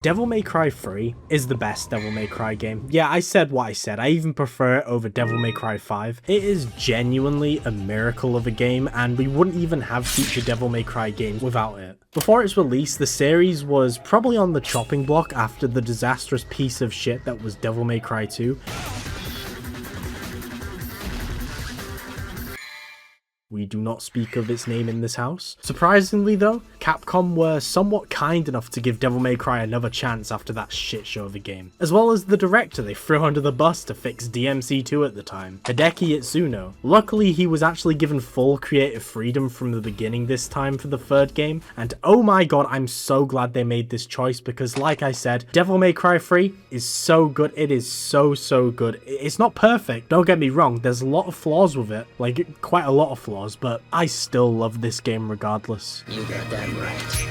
Devil May Cry 3 is the best Devil May Cry game. Yeah, I said what I said. I even prefer it over Devil May Cry 5. It is genuinely a miracle of a game, and we wouldn't even have future Devil May Cry games without it. Before its release, the series was probably on the chopping block after the disastrous piece of shit that was Devil May Cry 2. We do not speak of its name in this house. Surprisingly though, Capcom were somewhat kind enough to give Devil May Cry another chance after that shit show of a game. As well as the director they threw under the bus to fix DMC2 at the time, Hideki Itsuno. Luckily he was actually given full creative freedom from the beginning this time for the third game, and oh my god, I'm so glad they made this choice because like I said, Devil May Cry 3 is so good. It is so good. It's not perfect, don't get me wrong, there's a lot of flaws with it, like quite a lot of flaws, but I still love this game regardless. You got that right.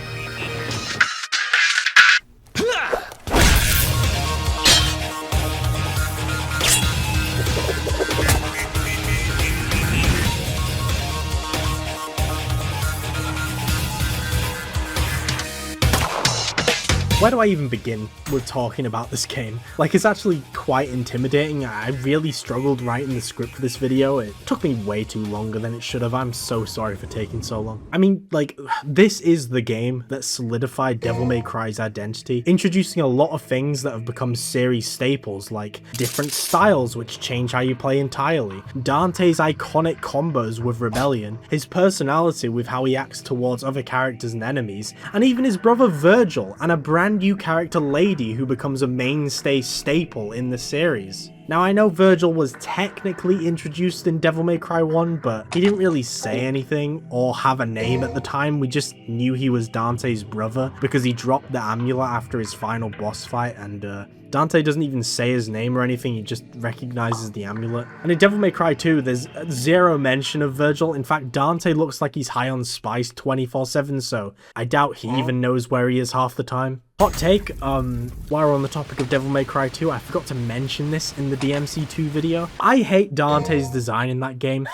Where do I even begin with talking about this game? Like, it's actually quite intimidating. I really struggled writing the script for this video. It took me way too longer than it should have. I'm so sorry for taking so long. I mean, like, this is the game that solidified Devil May Cry's identity, introducing a lot of things that have become series staples, like different styles which change how you play entirely, Dante's iconic combos with Rebellion, his personality with how he acts towards other characters and enemies, and even his brother Virgil, and a brand new character Lady who becomes a mainstay staple in the series. Now I know Virgil was technically introduced in Devil May Cry 1, but he didn't really say anything or have a name at the time. We just knew he was Dante's brother because he dropped the amulet after his final boss fight, and Dante doesn't even say his name or anything, he just recognizes the amulet. And in Devil May Cry 2, there's zero mention of Virgil. In fact, Dante looks like he's high on spice 24/7, so I doubt he even knows where he is half the time. Hot take, while we're on the topic of Devil May Cry 2, I forgot to mention this in the DMC2 video. I hate Dante's design in that game.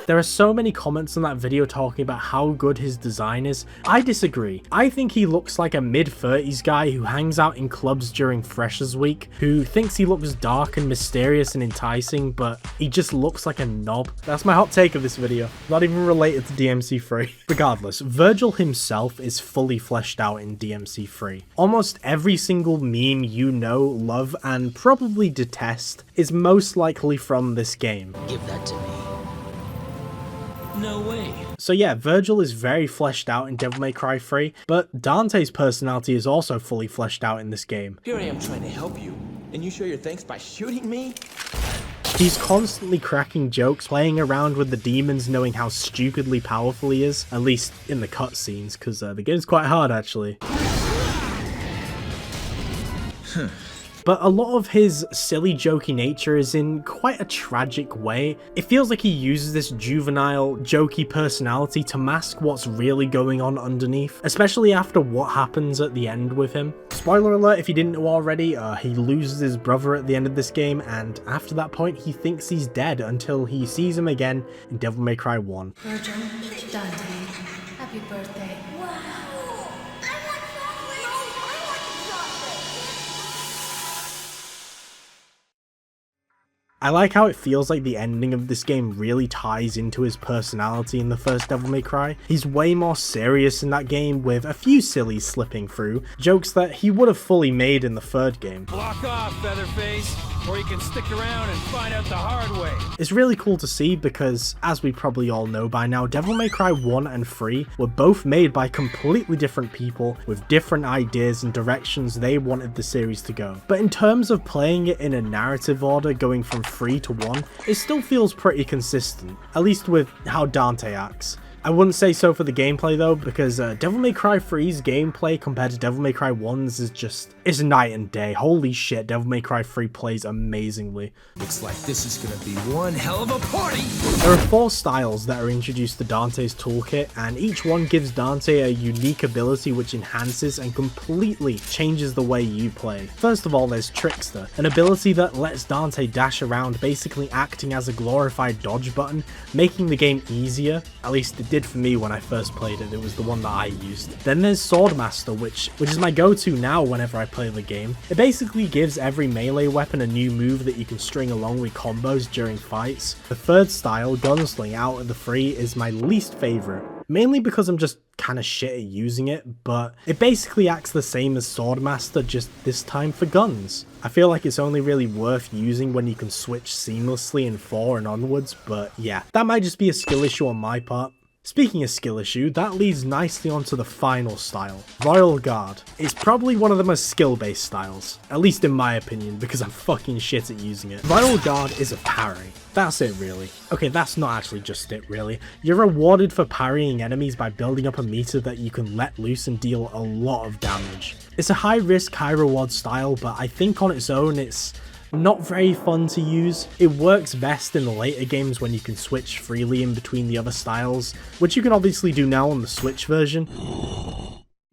There are so many comments on that video talking about how good his design is. I disagree. I think he looks like a mid-30s guy who hangs out in clubs during Freshers Week, who thinks he looks dark and mysterious and enticing, but he just looks like a knob. That's my hot take of this video. Not even related to DMC3. Regardless, Virgil himself is fully fleshed out in DMC3. Almost every single meme you know, love, and probably detest is most likely from this game. Give that to me. No way. So yeah, Virgil is very fleshed out in Devil May Cry 3, but Dante's personality is also fully fleshed out in this game. Here I am trying to help you, and you show your thanks by shooting me? He's constantly cracking jokes, playing around with the demons, knowing how stupidly powerful he is, at least in the cutscenes, because the game's quite hard actually. But a lot of his silly jokey nature is in quite a tragic way. It feels like he uses this juvenile, jokey personality to mask what's really going on underneath, especially after what happens at the end with him. Spoiler alert if you didn't know already, he loses his brother at the end of this game, and after that point he thinks he's dead until he sees him again in Devil May Cry 1. Virgil, Dante, happy birthday. Wow! I like how it feels like the ending of this game really ties into his personality in the first Devil May Cry. He's way more serious in that game, with a few sillies slipping through, jokes that he would have fully made in the third game. Block off, Featherface, or you can stick around and find out the hard way. It's really cool to see because, as we probably all know by now, Devil May Cry 1 and 3 were both made by completely different people with different ideas and directions they wanted the series to go. But in terms of playing it in a narrative order, going from 3 to 1, it still feels pretty consistent, at least with how Dante acts. I wouldn't say so for the gameplay though, because Devil May Cry 3's gameplay compared to Devil May Cry 1's is just, it's night and day. Holy shit, Devil May Cry 3 plays amazingly. Looks like this is gonna be one hell of a party! There are 4 styles that are introduced to Dante's toolkit, and each one gives Dante a unique ability which enhances and completely changes the way you play. First of all, there's Trickster, an ability that lets Dante dash around, basically acting as a glorified dodge button, making the game easier, at least it did did for me when I first played it. It was the one that I used. Then there's Swordmaster, which is my go-to now whenever I play the game. It basically gives every melee weapon a new move that you can string along with combos during fights. The third style, Gunsling, out of the three is my least favorite. Mainly because I'm just kind of shit at using it, but it basically acts the same as Swordmaster, just this time for guns. I feel like it's only really worth using when you can switch seamlessly in 4 and onwards, but yeah, that might just be a skill issue on my part. Speaking of skill issue, that leads nicely onto the final style, Royal Guard. It's probably one of the most skill-based styles, at least in my opinion, because I'm fucking shit at using it. Royal Guard is a parry. That's it really. Okay, that's not actually just it really. You're rewarded for parrying enemies by building up a meter that you can let loose and deal a lot of damage. It's a high risk, high reward style, but I think on its own it's not very fun to use. It works best in the later games when you can switch freely in between the other styles, which you can obviously do now on the Switch version.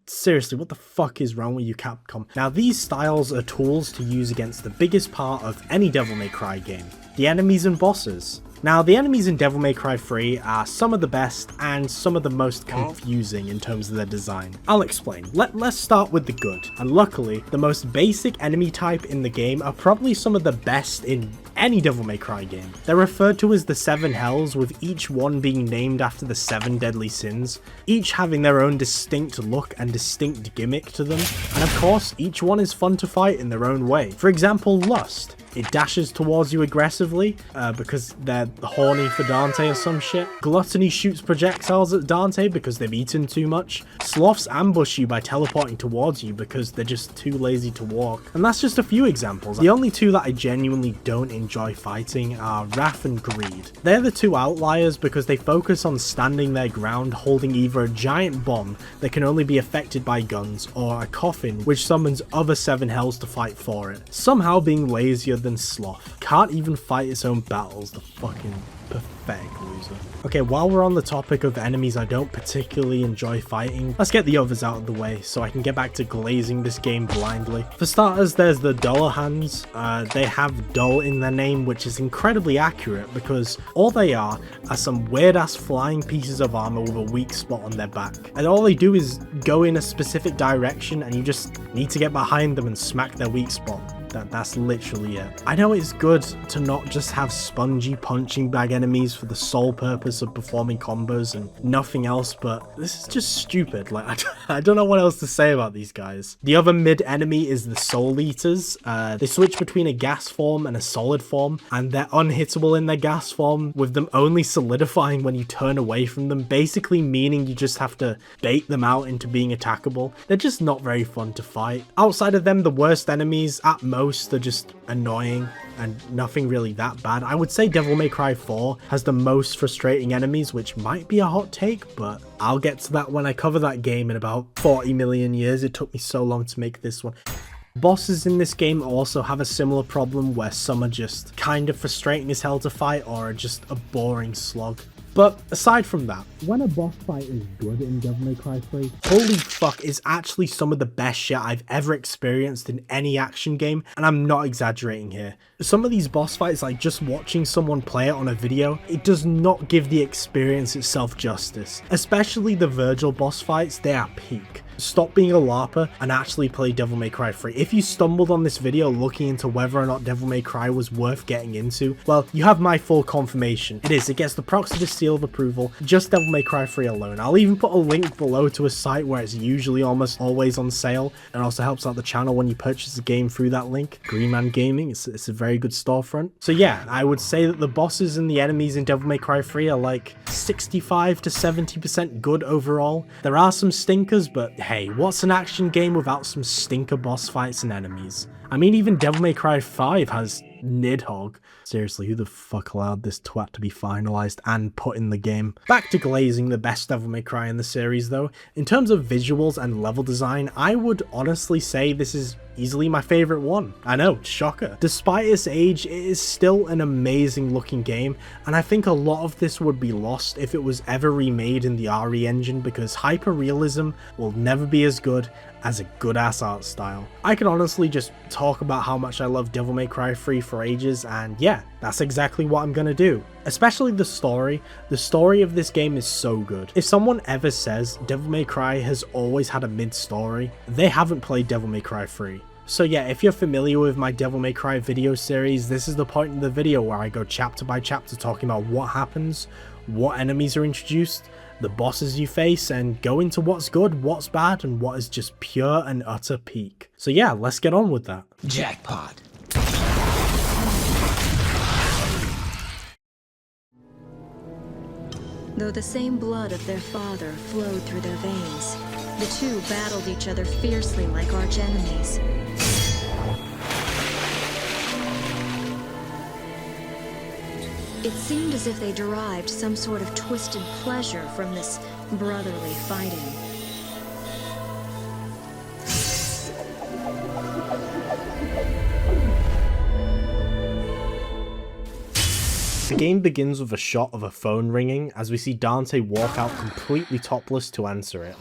Seriously, what the fuck is wrong with you, Capcom? Now, these styles are tools to use against the biggest part of any Devil May Cry game, the enemies and bosses. Now, the enemies in Devil May Cry 3 are some of the best and some of the most confusing in terms of their design. I'll explain. Let's start with the good. And luckily, the most basic enemy type in the game are probably some of the best in any Devil May Cry game. They're referred to as the 7 Hells, with each one being named after the 7 deadly sins, each having their own distinct look and distinct gimmick to them, and of course, each one is fun to fight in their own way. For example, Lust. It dashes towards you aggressively, because they're horny for Dante or some shit. Gluttony shoots projectiles at Dante because they've eaten too much. Sloths ambush you by teleporting towards you because they're just too lazy to walk. And that's just a few examples. The only two that I genuinely don't enjoy fighting are Wrath and Greed. They're the two outliers because they focus on standing their ground holding either a giant bomb that can only be affected by guns or a coffin which summons other 7 Hells to fight for it, somehow being lazier than Sloth. Can't even fight its own battles, the fucking pathetic loser. Okay, while we're on the topic of enemies I don't particularly enjoy fighting, let's get the others out of the way so I can get back to glazing this game blindly. For starters, there's the Dullahands. They have dull in their name, which is incredibly accurate because all they are some weird ass flying pieces of armor with a weak spot on their back. And all they do is go in a specific direction and you just need to get behind them and smack their weak spot. That's literally it. I know it's good to not just have spongy punching bag enemies for the sole purpose of performing combos and nothing else, but this is just stupid. Like, I don't know what else to say about these guys. The other mid enemy is the Soul Eaters. They switch between a gas form and a solid form, and they're unhittable in their gas form, with them only solidifying when you turn away from them, basically meaning you just have to bait them out into being attackable. They're just not very fun to fight. Outside of them, the worst enemies at most are just annoying and nothing really that bad. I would say Devil May Cry 4 has the most frustrating enemies, which might be a hot take, but I'll get to that when I cover that game in about 40 million years. It took me so long to make this one. Bosses in this game also have a similar problem where some are just kind of frustrating as hell to fight or are just a boring slog. But aside from that, when a boss fight is good in Devil May Cry 3, holy fuck, it's actually some of the best shit I've ever experienced in any action game, and I'm not exaggerating here. Some of these boss fights, like just watching someone play it on a video, it does not give the experience itself justice. Especially the Virgil boss fights, they are peak. Stop being a LARPer and actually play Devil May Cry 3. If you stumbled on this video looking into whether or not Devil May Cry was worth getting into, well, you have my full confirmation. It is. It gets the Proxidist seal of approval, just Devil May Cry 3 alone. I'll even put a link below to a site where it's usually almost always on sale, and also helps out the channel when you purchase the game through that link. Green Man Gaming, it's a very good storefront. So yeah, I would say that the bosses and the enemies in Devil May Cry 3 are like 65 to 70% good overall. There are some stinkers, but hey, what's an action game without some stinker boss fights and enemies? I mean, even Devil May Cry 5 has Nidhogg. Seriously, who the fuck allowed this twat to be finalized and put in the game? Back to glazing the best Devil May Cry in the series though. In terms of visuals and level design, I would honestly say this is easily my favorite one. I know, shocker. Despite its age, it is still an amazing looking game, and I think a lot of this would be lost if it was ever remade in the RE engine, because hyper-realism will never be as good as a good ass art style. I can honestly just talk about how much I love Devil May Cry 3 for ages, and yeah, that's exactly what I'm gonna do. Especially the story. The story of this game is so good. If someone ever says Devil May Cry has always had a mid-story, they haven't played Devil May Cry 3. So yeah, if you're familiar with my Devil May Cry video series, this is the point in the video where I go chapter by chapter talking about what happens, what enemies are introduced, the bosses you face, and go into what's good, what's bad, and what is just pure and utter peak. So yeah, let's get on with that. Jackpot. Though the same blood of their father flowed through their veins, the two battled each other fiercely like arch enemies. It seemed as if they derived some sort of twisted pleasure from this brotherly fighting. The game begins with a shot of a phone ringing as we see Dante walk out completely topless to answer it.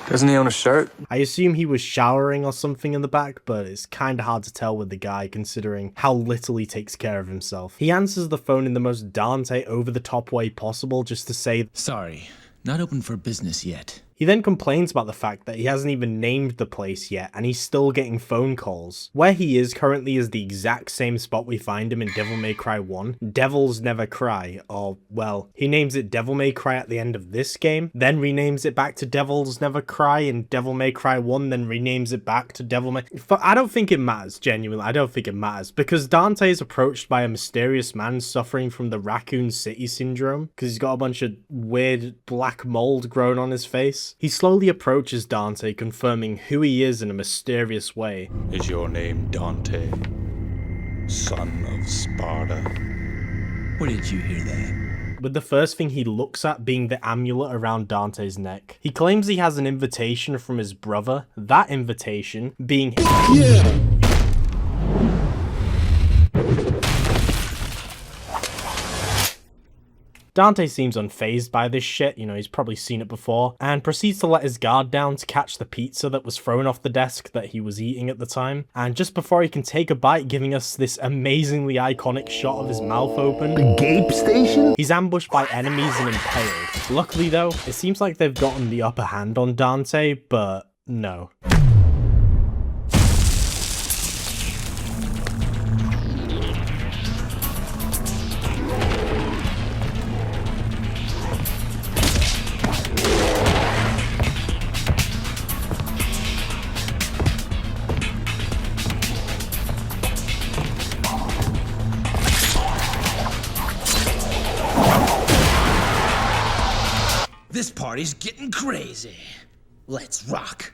Doesn't he own a shirt? I assume he was showering or something in the back, but it's kinda hard to tell with the guy considering how little he takes care of himself. He answers the phone in the most Dante over-the-top way possible just to say, Sorry, not open for business yet. He then complains about the fact that he hasn't even named the place yet and he's still getting phone calls. Where he is currently is the exact same spot we find him in Devil May Cry 1, Devils Never Cry, or well, he names it Devil May Cry at the end of this game, then renames it back to Devils Never Cry in Devil May Cry 1, then renames it back to Devil May... I don't think it matters, genuinely, I don't think it matters, because Dante is approached by a mysterious man suffering from the Raccoon City syndrome, because he's got a bunch of weird black mold grown on his face. He slowly approaches Dante, confirming who he is in a mysterious way. Is your name Dante, son of Sparta? Where did you hear that? With the first thing he looks at being the amulet around Dante's neck. He claims he has an invitation from his brother, that invitation being... Dante seems unfazed by this shit, you know, he's probably seen it before, and proceeds to let his guard down to catch the pizza that was thrown off the desk that he was eating at the time, and just before he can take a bite, giving us this amazingly iconic shot of his mouth open. The gape station? He's ambushed by enemies and impaled. Luckily though, it seems like they've gotten the upper hand on Dante, but no. This party's getting crazy. Let's rock.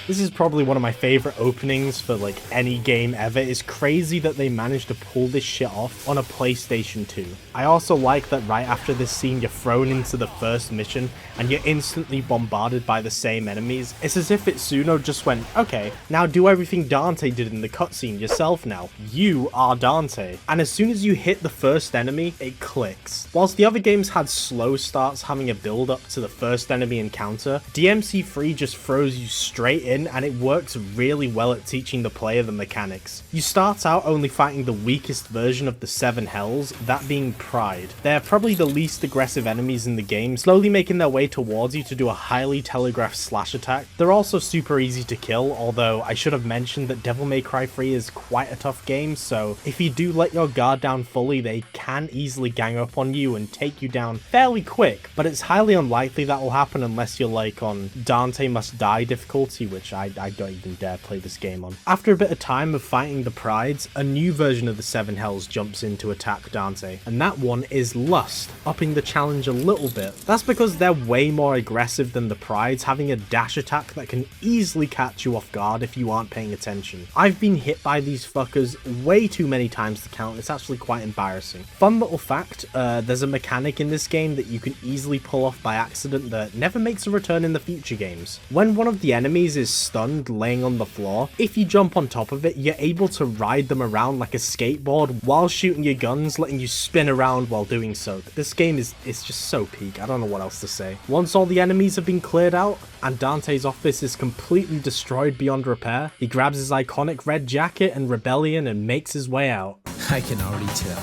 This is probably one of my favorite openings for like any game ever. It's crazy that they managed to pull this shit off on a PlayStation 2. I also like that right after this scene you're thrown into the first mission and you're instantly bombarded by the same enemies. It's as if Itsuno just went, okay, now do everything Dante did in the cutscene yourself now. You are Dante. And as soon as you hit the first enemy, it clicks. Whilst the other games had slow starts having a build up to the first enemy encounter, DMC3 just throws you straight in and it works really well at teaching the player the mechanics. You start out only fighting the weakest version of the 7 hells, that being Pride. They're probably the least aggressive enemies in the game, slowly making their way towards you to do a highly telegraphed slash attack. They're also super easy to kill, although I should have mentioned that Devil May Cry 3 is quite a tough game, so if you do let your guard down fully, they can easily gang up on you and take you down fairly quick, but it's highly unlikely that will happen unless you're like on Dante Must Die difficulty, which I don't even dare play this game on. After a bit of time of fighting the Prides, a new version of the 7 hells jumps in to attack Dante, and that one is Lust, upping the challenge a little bit. That's because they're way more aggressive than the Prides, having a dash attack that can easily catch you off guard if you aren't paying attention. I've been hit by these fuckers way too many times to count, it's actually quite embarrassing. Fun little fact, there's a mechanic in this game that you can easily pull off by accident that never makes a return in the future games. When one of the enemies is stunned laying on the floor, if you jump on top of it, you're able to ride them around like a skateboard while shooting your guns, letting you spin around while doing so. This game is just so peak, I don't know what else to say. Once all the enemies have been cleared out, and Dante's office is completely destroyed beyond repair, he grabs his iconic red jacket and rebellion and makes his way out. I can already tell.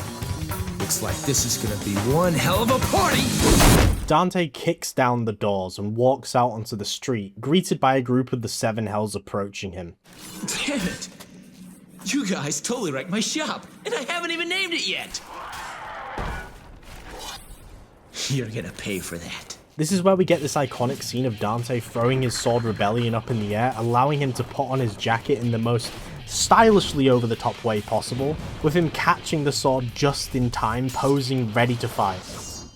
Looks like this is gonna be one hell of a party! Dante kicks down the doors and walks out onto the street, greeted by a group of the Seven Hells approaching him. Damn it! You guys totally wrecked my shop, and I haven't even named it yet! You're gonna pay for that. This is where we get this iconic scene of Dante throwing his sword Rebellion up in the air, allowing him to put on his jacket in the most stylishly over-the-top way possible, with him catching the sword just in time, posing ready to fight.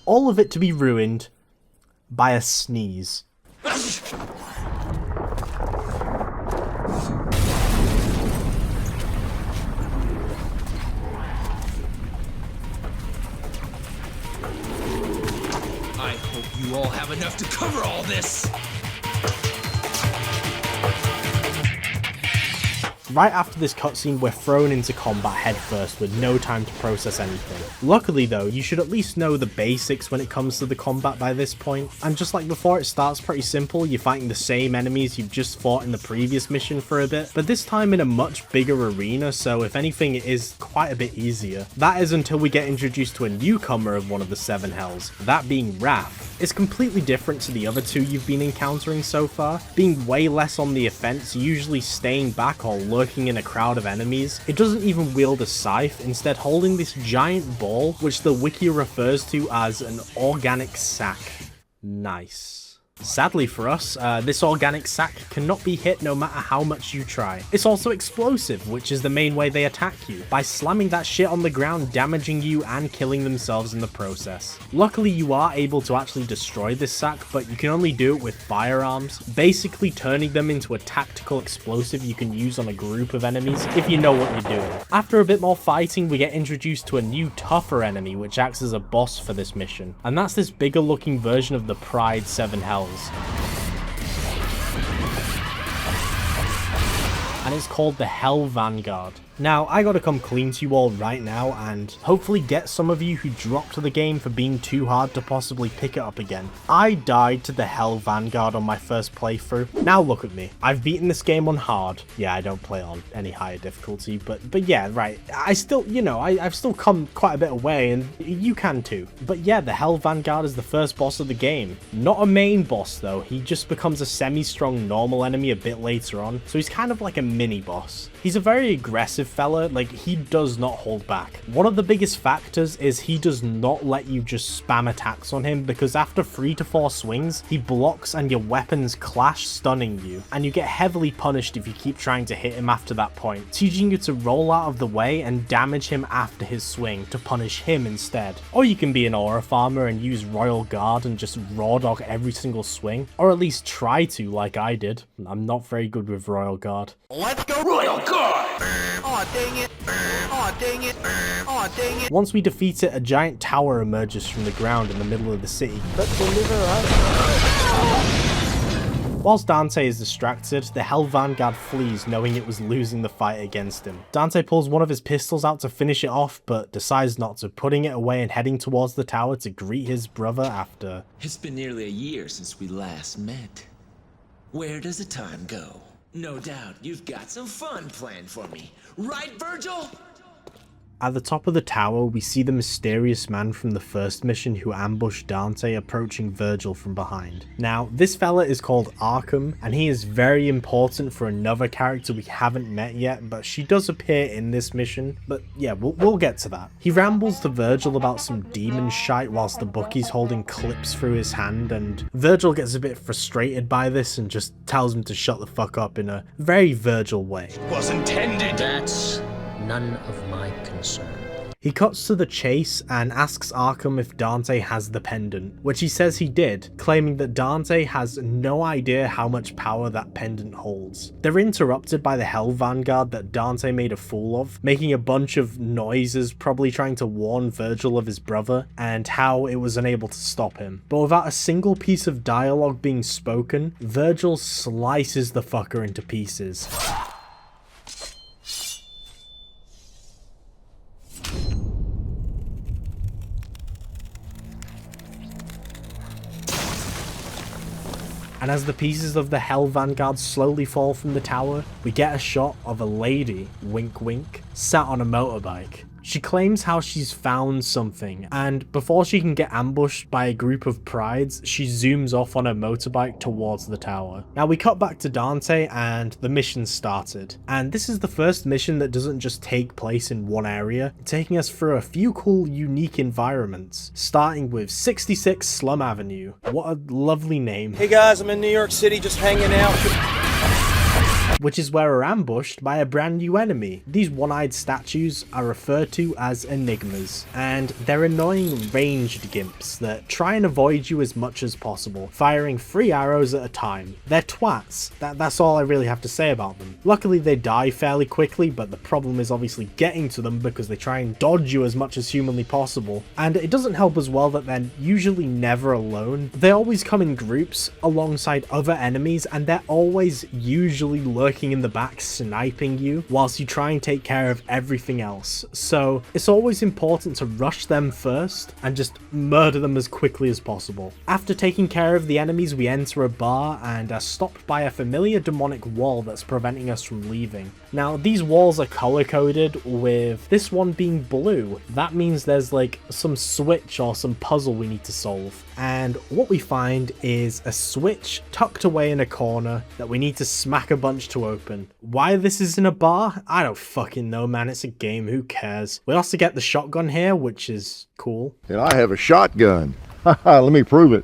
All of it to be ruined by a sneeze. I hope you all have enough to cover all this! Right after this cutscene, we're thrown into combat headfirst with no time to process anything. Luckily though, you should at least know the basics when it comes to the combat by this point, and just like before, it starts pretty simple. You're fighting the same enemies you've just fought in the previous mission for a bit, but this time in a much bigger arena, so if anything it is quite a bit easier. That is until we get introduced to a newcomer of one of the Seven Hells, that being Wrath. It's completely different to the other two you've been encountering so far, being way less on the offense, usually staying back or lurking in a crowd of enemies. It doesn't even wield a scythe, instead holding this giant ball, which the wiki refers to as an organic sack. Nice. Sadly for us, this organic sack cannot be hit no matter how much you try. It's also explosive, which is the main way they attack you, by slamming that shit on the ground, damaging you and killing themselves in the process. Luckily you are able to actually destroy this sack, but you can only do it with firearms, basically turning them into a tactical explosive you can use on a group of enemies if you know what you're doing. After a bit more fighting, we get introduced to a new tougher enemy which acts as a boss for this mission, and that's this bigger looking version of the Pride Seven Hells. And it's called the Hell Vanguard. Now, I gotta come clean to you all right now and hopefully get some of you who dropped the game for being too hard to possibly pick it up again. I died to the Hell Vanguard on my first playthrough. Now look at me. I've beaten this game on hard. Yeah, I don't play on any higher difficulty, but yeah, right. I still, you know, I've still come quite a bit away, and you can too. But yeah, the Hell Vanguard is the first boss of the game. Not a main boss though, he just becomes a semi-strong normal enemy a bit later on, so he's kind of like a mini-boss. He's a very aggressive fella, like he does not hold back. One of the biggest factors is he does not let you just spam attacks on him, because after 3 to 4 swings, he blocks and your weapons clash, stunning you, and you get heavily punished if you keep trying to hit him after that point, teaching you to roll out of the way and damage him after his swing to punish him instead. Or you can be an aura farmer and use Royal Guard and just raw dog every single swing, or at least try to like I did. I'm not very good with Royal Guard. Let's go Royal Guard! Aw, dang it! Aw, dang it! Aw, dang it! Once we defeat it, a giant tower emerges from the ground in the middle of the city. Whilst Dante is distracted, the Hell Vanguard flees, knowing it was losing the fight against him. Dante pulls one of his pistols out to finish it off, but decides not to, putting it away and heading towards the tower to greet his brother after. It's been nearly a year since we last met. Where does the time go? No doubt you've got some fun planned for me, right, Virgil? At the top of the tower, we see the mysterious man from the first mission who ambushed Dante approaching Virgil from behind. Now, this fella is called Arkham, and he is very important for another character we haven't met yet, but she does appear in this mission. But yeah, we'll get to that. He rambles to Virgil about some demon shite whilst the bookie's holding clips through his hand, and Virgil gets a bit frustrated by this and just tells him to shut the fuck up in a very Virgil way. Was intended. That's none of my concern. He cuts to the chase and asks Arkham if Dante has the pendant, which he says he did, claiming that Dante has no idea how much power that pendant holds. They're interrupted by the Hell Vanguard that Dante made a fool of, making a bunch of noises, probably trying to warn Virgil of his brother and how it was unable to stop him. But without a single piece of dialogue being spoken, Virgil slices the fucker into pieces. And as the pieces of the Hell Vanguard slowly fall from the tower, we get a shot of a lady, wink wink, sat on a motorbike. She claims how she's found something, and before she can get ambushed by a group of prides, she zooms off on her motorbike towards the tower. Now we cut back to Dante and the mission started, and this is the first mission that doesn't just take place in one area, taking us through a few cool unique environments, starting with 66 Slum Avenue. What a lovely name. Hey guys, I'm in New York City just hanging out. Which is where we're ambushed by a brand new enemy. These one-eyed statues are referred to as enigmas, and they're annoying ranged gimps that try and avoid you as much as possible, firing 3 arrows at a time. They're twats. That's all I really have to say about them. Luckily they die fairly quickly, but the problem is obviously getting to them because they try and dodge you as much as humanly possible, and it doesn't help as well that they're usually never alone. They always come in groups alongside other enemies, and they're always usually lurking in the back sniping you whilst you try and take care of everything else. So it's always important to rush them first and just murder them as quickly as possible. After taking care of the enemies, we enter a bar and are stopped by a familiar demonic wall that's preventing us from leaving. Now these walls are color coded, with this one being blue. That means there's like some switch or some puzzle we need to solve. And what we find is a switch tucked away in a corner that we need to smack a bunch to open. Why this is in a bar? I don't fucking know, man. It's a game, who cares? We also get the shotgun here, which is cool. And I have a shotgun. Haha, let me prove it.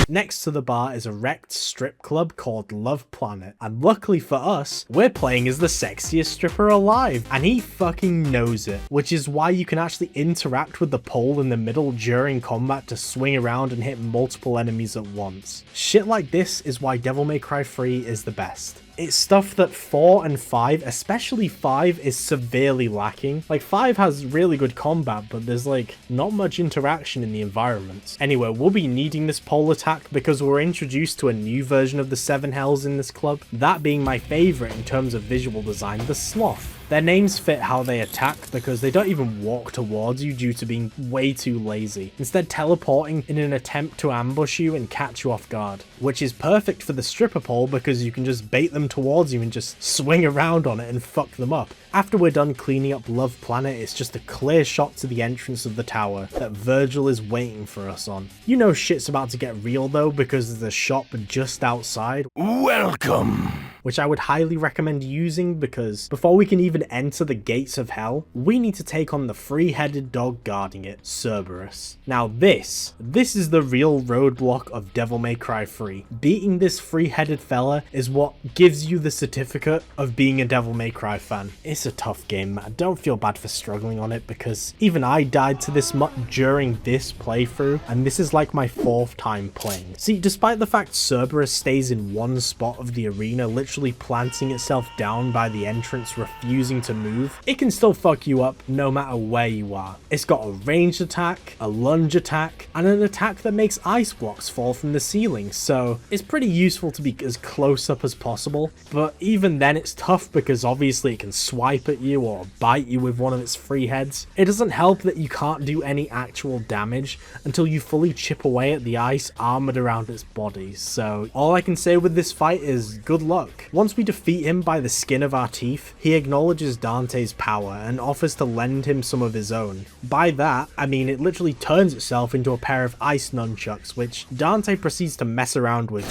Next to the bar is a wrecked strip club called Love Planet, and luckily for us, we're playing as the sexiest stripper alive, and he fucking knows it, which is why you can actually interact with the pole in the middle during combat to swing around and hit multiple enemies at once. Shit like this is why Devil May Cry 3 is the best. It's stuff that 4 and 5, especially 5, is severely lacking. Like 5 has really good combat, but there's like not much interaction in the environments. Anyway, we'll be needing this pole attack because we're introduced to a new version of the 7 Hells in this club, that being my favourite in terms of visual design, the Sloth. Their names fit how they attack because they don't even walk towards you due to being way too lazy, instead teleporting in an attempt to ambush you and catch you off guard, which is perfect for the stripper pole because you can just bait them towards you and just swing around on it and fuck them up. After we're done cleaning up Love Planet, it's just a clear shot to the entrance of the tower that Virgil is waiting for us on. You know shit's about to get real though because there's a shop just outside. Welcome! Which I would highly recommend using because before we can even enter the gates of hell, we need to take on the 3-headed dog guarding it, Cerberus. Now this is the real roadblock of Devil May Cry 3. Beating this 3-headed fella is what gives you the certificate of being a Devil May Cry fan. It's a tough game, man. Don't feel bad for struggling on it because even I died to this much during this playthrough, and this is like my 4th time playing. See, despite the fact Cerberus stays in one spot of the arena, literally planting itself down by the entrance, refusing to move, it can still fuck you up no matter where you are. It's got a ranged attack, a lunge attack, and an attack that makes ice blocks fall from the ceiling, so it's pretty useful to be as close up as possible, but even then it's tough because obviously it can swipe at you or bite you with one of its 3 heads. It doesn't help that you can't do any actual damage until you fully chip away at the ice armored around its body, so all I can say with this fight is good luck. Once we defeat him by the skin of our teeth, he acknowledges Dante's power and offers to lend him some of his own. By that, I mean it literally turns itself into a pair of ice nunchucks, which Dante proceeds to mess around with.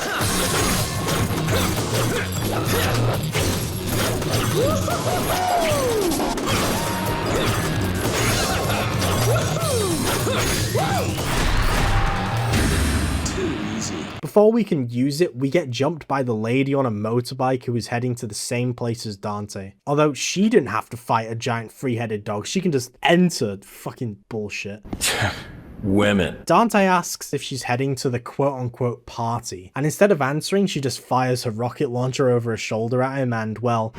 before we can use it, we get jumped by the lady on a motorbike who is heading to the same place as Dante. Although she didn't have to fight a giant three-headed dog, she can just enter. Fucking bullshit. Women. Dante asks if she's heading to the quote-unquote party, and instead of answering, she just fires her rocket launcher over her shoulder at him and, well...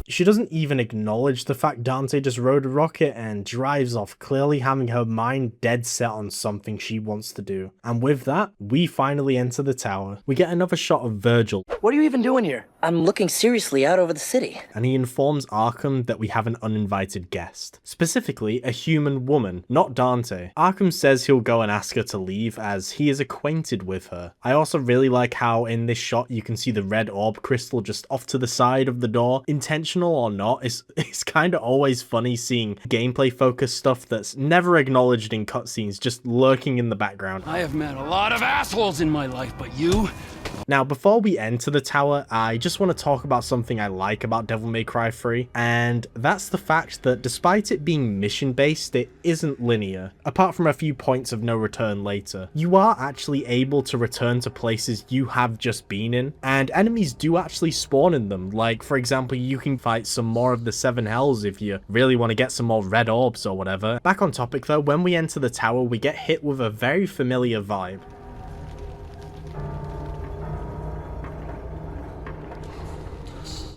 She doesn't even acknowledge the fact Dante just rode a rocket and drives off, clearly having her mind dead set on something she wants to do. And with that, we finally enter the tower. We get another shot of Virgil. What are you even doing here? I'm looking seriously out over the city. And he informs Arkham that we have an uninvited guest. Specifically, a human woman, not Dante. Arkham says he'll go and ask her to leave as he is acquainted with her. I also really like how in this shot you can see the red orb crystal just off to the side of the door. Intentional or not, it's kind of always funny seeing gameplay focused stuff that's never acknowledged in cutscenes just lurking in the background. I have met a lot of assholes in my life, but you... Now, before we enter the tower, I just want to talk about something I like about Devil May Cry 3, and that's the fact that despite it being mission-based, it isn't linear. Apart from a few points of no return later, you are actually able to return to places you have just been in, and enemies do actually spawn in them. Like, for example, you can fight some more of the Seven Hells if you really want to get some more red orbs or whatever. Back on topic though, when we enter the tower, we get hit with a very familiar vibe.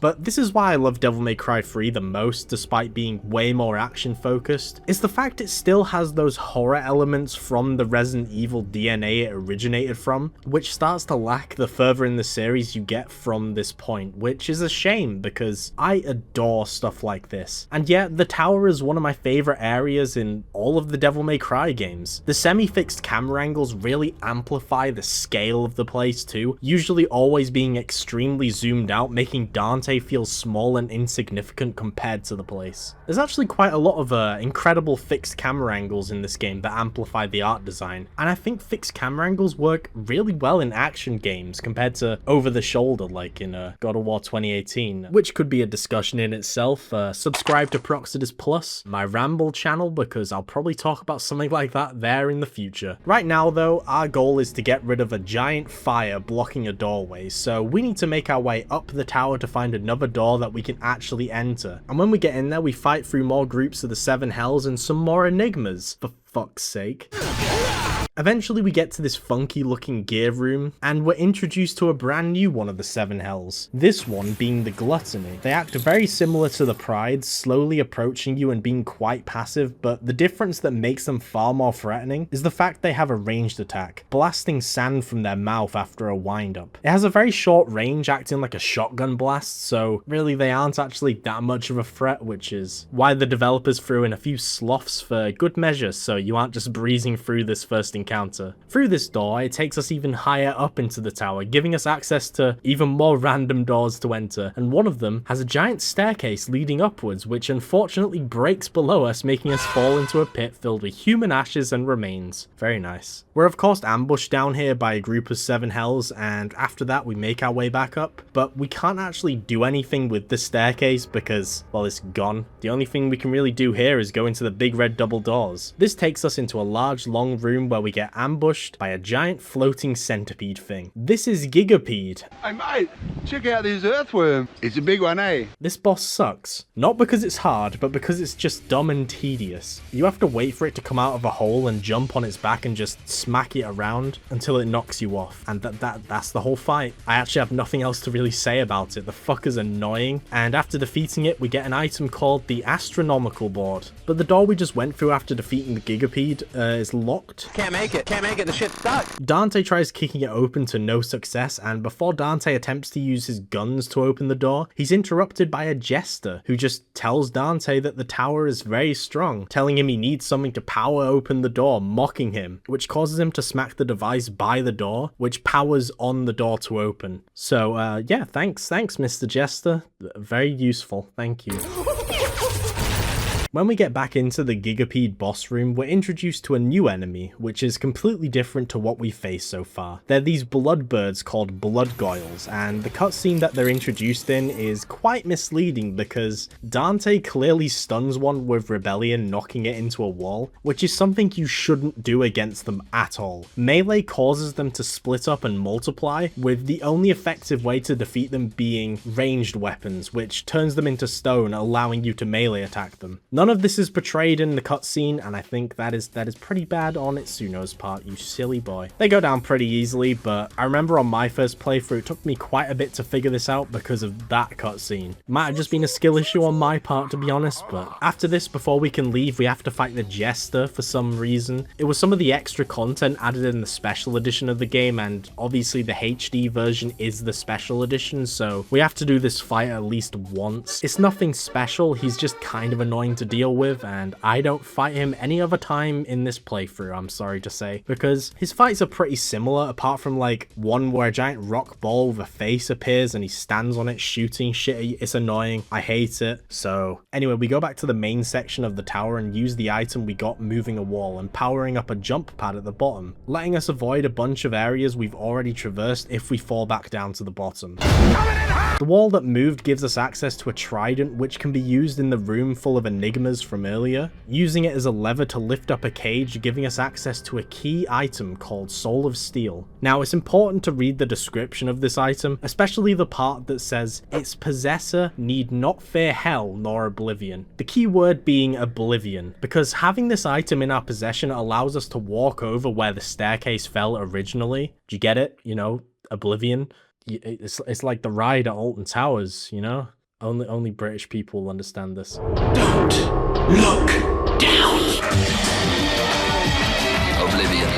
But this is why I love Devil May Cry 3 the most, despite being way more action focused, is the fact it still has those horror elements from the Resident Evil DNA it originated from, which starts to lack the further in the series you get from this point, which is a shame because I adore stuff like this. And yet, the tower is one of my favourite areas in all of the Devil May Cry games. The semi-fixed camera angles really amplify the scale of the place too, usually always being extremely zoomed out, making Dante feels small and insignificant compared to the place. There's actually quite a lot of incredible fixed camera angles in this game that amplify the art design, and I think fixed camera angles work really well in action games compared to over the shoulder like in God of War 2018, which could be a discussion in itself. Subscribe to Proxidist Plus, my ramble channel, because I'll probably talk about something like that there in the future. Right now though, our goal is to get rid of a giant fire blocking a doorway, so we need to make our way up the tower to find another door that we can actually enter. And when we get in there, we fight through more groups of the Seven Hells and some more enigmas, for fuck's sake. Eventually we get to this funky looking gear room, and we're introduced to a brand new one of the Seven Hells, this one being the Gluttony. They act very similar to the Pride, slowly approaching you and being quite passive, but the difference that makes them far more threatening is the fact they have a ranged attack, blasting sand from their mouth after a wind-up. It has a very short range, acting like a shotgun blast, so really they aren't actually that much of a threat, which is why the developers threw in a few sloths for good measure, so you aren't just breezing through this first encounter. Through this door, it takes us even higher up into the tower, giving us access to even more random doors to enter, and one of them has a giant staircase leading upwards, which unfortunately breaks below us, making us fall into a pit filled with human ashes and remains. Very nice. We're of course ambushed down here by a group of Seven Hells, and after that we make our way back up, but we can't actually do anything with the staircase because, well, it's gone. The only thing we can really do here is go into the big red double doors. This takes us into a large long room where we get ambushed by a giant floating centipede thing. This is Gigapede. Hey mate, check out this earthworm. It's a big one, eh? This boss sucks. Not because it's hard, but because it's just dumb and tedious. You have to wait for it to come out of a hole and jump on its back and just smack it around until it knocks you off. And that's the whole fight. I actually have nothing else to really say about it. The fucker's annoying. And after defeating it, we get an item called the Astronomical Board. But the door we just went through after defeating the Gigapede is locked. Can't make it, the shit's stuck. Dante tries kicking it open to no success, and before Dante attempts to use his guns to open the door, he's interrupted by a jester who just tells Dante that the tower is very strong, telling him he needs something to power open the door, mocking him, which causes him to smack the device by the door, which powers on the door to open. So yeah, thanks Mr. Jester. Very useful, thank you. When we get back into the Gigapede boss room, we're introduced to a new enemy, which is completely different to what we've faced so far. They're these blood birds called blood goyles, and the cutscene that they're introduced in is quite misleading because Dante clearly stuns one with Rebellion, knocking it into a wall, which is something you shouldn't do against them at all. Melee causes them to split up and multiply, with the only effective way to defeat them being ranged weapons, which turns them into stone, allowing you to melee attack them. None of this is portrayed in the cutscene, and I think that is pretty bad on Itsuno's part, you silly boy. They go down pretty easily, but I remember on my first playthrough it took me quite a bit to figure this out because of that cutscene. Might have just been a skill issue on my part, to be honest, but after this, before we can leave, we have to fight the Jester for some reason. It was some of the extra content added in the special edition of the game, and obviously the HD version is the special edition, so we have to do this fight at least once. It's nothing special, he's just kind of annoying to deal with, and I don't fight him any other time in this playthrough, I'm sorry to say, because his fights are pretty similar, apart from like one where a giant rock ball with a face appears and he stands on it shooting shit. It's annoying, I hate it. So anyway, we go back to the main section of the tower and use the item we got moving a wall and powering up a jump pad at the bottom, letting us avoid a bunch of areas we've already traversed if we fall back down to the bottom. The wall that moved gives us access to a trident which can be used in the room full of enigmas from earlier, using it as a lever to lift up a cage, giving us access to a key item called Soul of Steel. Now it's important to read the description of this item, especially the part that says its possessor need not fear hell nor oblivion. The key word being oblivion, because having this item in our possession allows us to walk over where the staircase fell originally. Do you get it? You know, oblivion. It's like the ride at Alton Towers, you know? Only British people will understand this. Don't look down! Oblivion,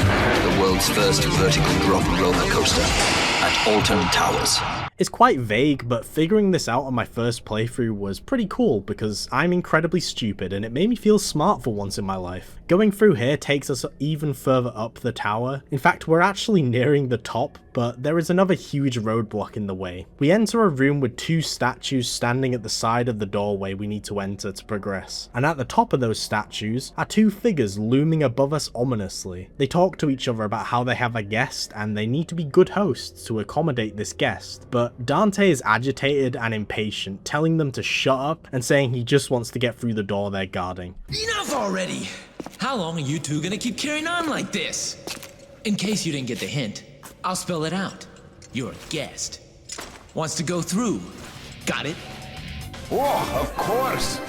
the world's first vertical drop roller coaster at Alton Towers. It's quite vague, but figuring this out on my first playthrough was pretty cool because I'm incredibly stupid and it made me feel smart for once in my life. Going through here takes us even further up the tower. In fact, we're actually nearing the top, but there is another huge roadblock in the way. We enter a room with two statues standing at the side of the doorway we need to enter to progress. And at the top of those statues are two figures looming above us ominously. They talk to each other about how they have a guest and they need to be good hosts to accommodate this guest. But Dante is agitated and impatient, telling them to shut up and saying he just wants to get through the door they're guarding. Enough already! How long are you two gonna keep carrying on like this? In case you didn't get the hint, I'll spell it out. You're a guest. Wants to go through. Got it? Oh, of course!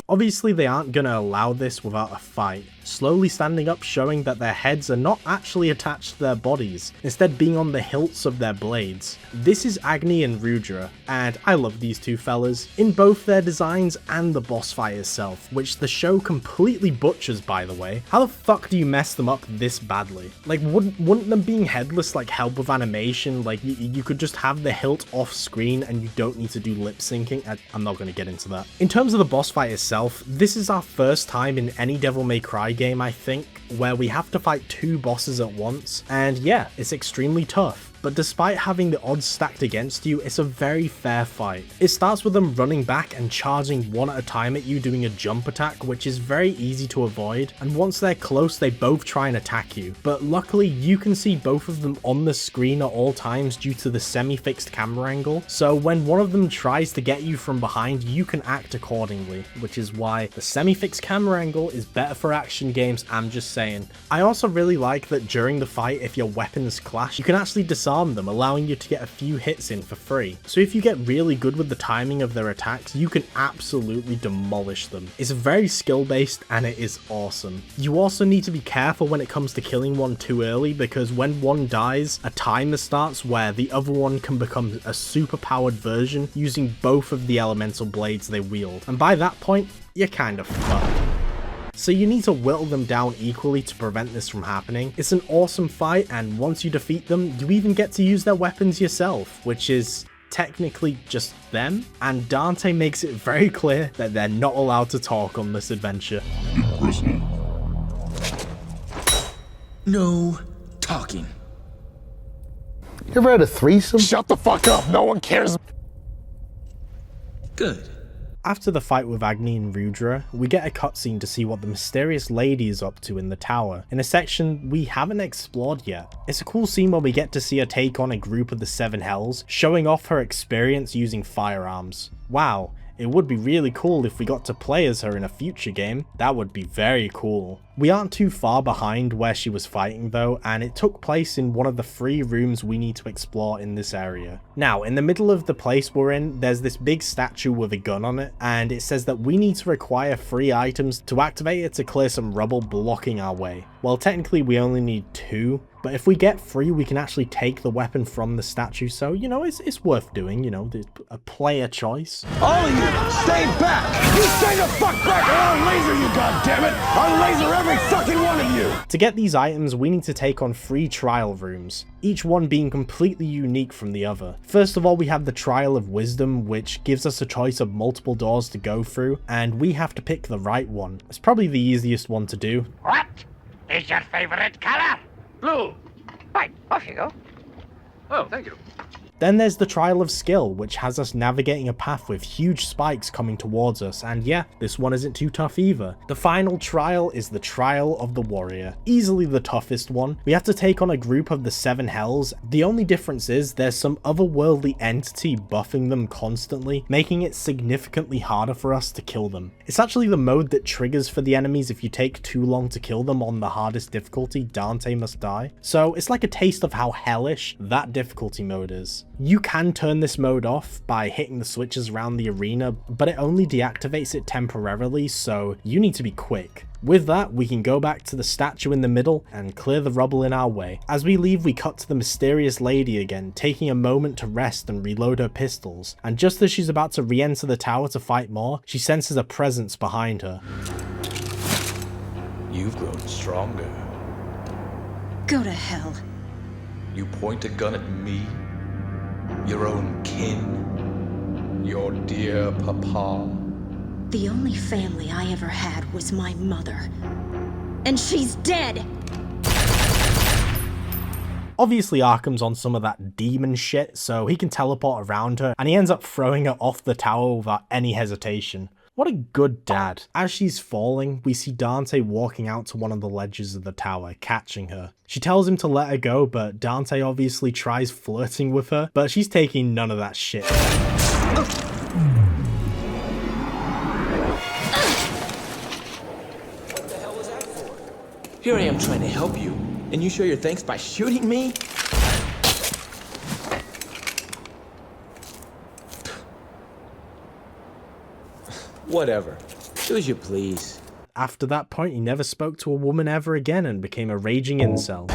Obviously they aren't gonna allow this without a fight, slowly standing up showing that their heads are not actually attached to their bodies, instead being on the hilts of their blades. This is Agni and Rudra, and I love these two fellas, in both their designs and the boss fight itself, which the show completely butchers by the way. How the fuck do you mess them up this badly? Like wouldn't them being headless like help with animation? Like you could just have the hilt off screen and you don't need to do lip syncing? I'm not gonna get into that. In terms of the boss fight itself, this is our first time in any Devil May Cry game, I think, where we have to fight two bosses at once, and yeah, it's extremely tough. But despite having the odds stacked against you, it's a very fair fight. It starts with them running back and charging one at a time at you doing a jump attack, which is very easy to avoid, and once they're close they both try and attack you. But luckily you can see both of them on the screen at all times due to the semi-fixed camera angle, so when one of them tries to get you from behind you can act accordingly, which is why the semi-fixed camera angle is better for action games, I'm just saying. I also really like that during the fight if your weapons clash, you can actually disarm them, allowing you to get a few hits in for free. So if you get really good with the timing of their attacks, you can absolutely demolish them. It's very skill based and it is awesome. You also need to be careful when it comes to killing one too early, because when one dies, a timer starts where the other one can become a super powered version using both of the elemental blades they wield. And by that point, you're kind of fucked. So you need to whittle them down equally to prevent this from happening. It's an awesome fight, and once you defeat them, you even get to use their weapons yourself, which is technically just them, and Dante makes it very clear that they're not allowed to talk on this adventure. No talking. You ever had a threesome? Shut the fuck up, no one cares. Good. After the fight with Agni and Rudra, we get a cutscene to see what the mysterious lady is up to in the tower, in a section we haven't explored yet. It's a cool scene where we get to see her take on a group of the Seven Hells, showing off her experience using firearms. Wow, it would be really cool if we got to play as her in a future game. That would be very cool. We aren't too far behind where she was fighting though, and it took place in one of the 3 rooms we need to explore in this area. Now, in the middle of the place we're in, there's this big statue with a gun on it, and it says that we need to acquire 3 items to activate it to clear some rubble blocking our way. Well, technically we only need 2, but if we get 3, we can actually take the weapon from the statue, so, you know, it's worth doing, you know, a player choice. All of you, stay back! You stay the fuck back or I'll laser you, goddammit! I'll laser every fucking one of you! To get these items, we need to take on 3 trial rooms, each one being completely unique from the other. First of all, we have the Trial of Wisdom, which gives us a choice of multiple doors to go through, and we have to pick the right one. It's probably the easiest one to do. What is your favorite color? Blue. Right, off you go. Oh, thank you. Then there's the Trial of Skill, which has us navigating a path with huge spikes coming towards us, and yeah, this one isn't too tough either. The final trial is the Trial of the Warrior, easily the toughest one. We have to take on a group of the 7 Hells. The only difference is there's some otherworldly entity buffing them constantly, making it significantly harder for us to kill them. It's actually the mode that triggers for the enemies if you take too long to kill them on the hardest difficulty, Dante Must Die. So it's like a taste of how hellish that difficulty mode is. You can turn this mode off by hitting the switches around the arena, but it only deactivates it temporarily, so you need to be quick. With that, we can go back to the statue in the middle and clear the rubble in our way. As we leave, we cut to the mysterious lady again, taking a moment to rest and reload her pistols, and just as she's about to re-enter the tower to fight more, she senses a presence behind her. You've grown stronger. Go to hell. You point a gun at me? Your own kin? Your dear papa? The only family I ever had was my mother. And she's dead! Obviously Arkham's on some of that demon shit, so he can teleport around her, and he ends up throwing her off the tower without any hesitation. What a good dad. As she's falling, we see Dante walking out to one of the ledges of the tower, catching her. She tells him to let her go, but Dante obviously tries flirting with her, but she's taking none of that shit. What the hell was that for? Here I am trying to help you, and you show your thanks by shooting me? Whatever. Do as you please. After that point, he never spoke to a woman ever again and became a raging incel.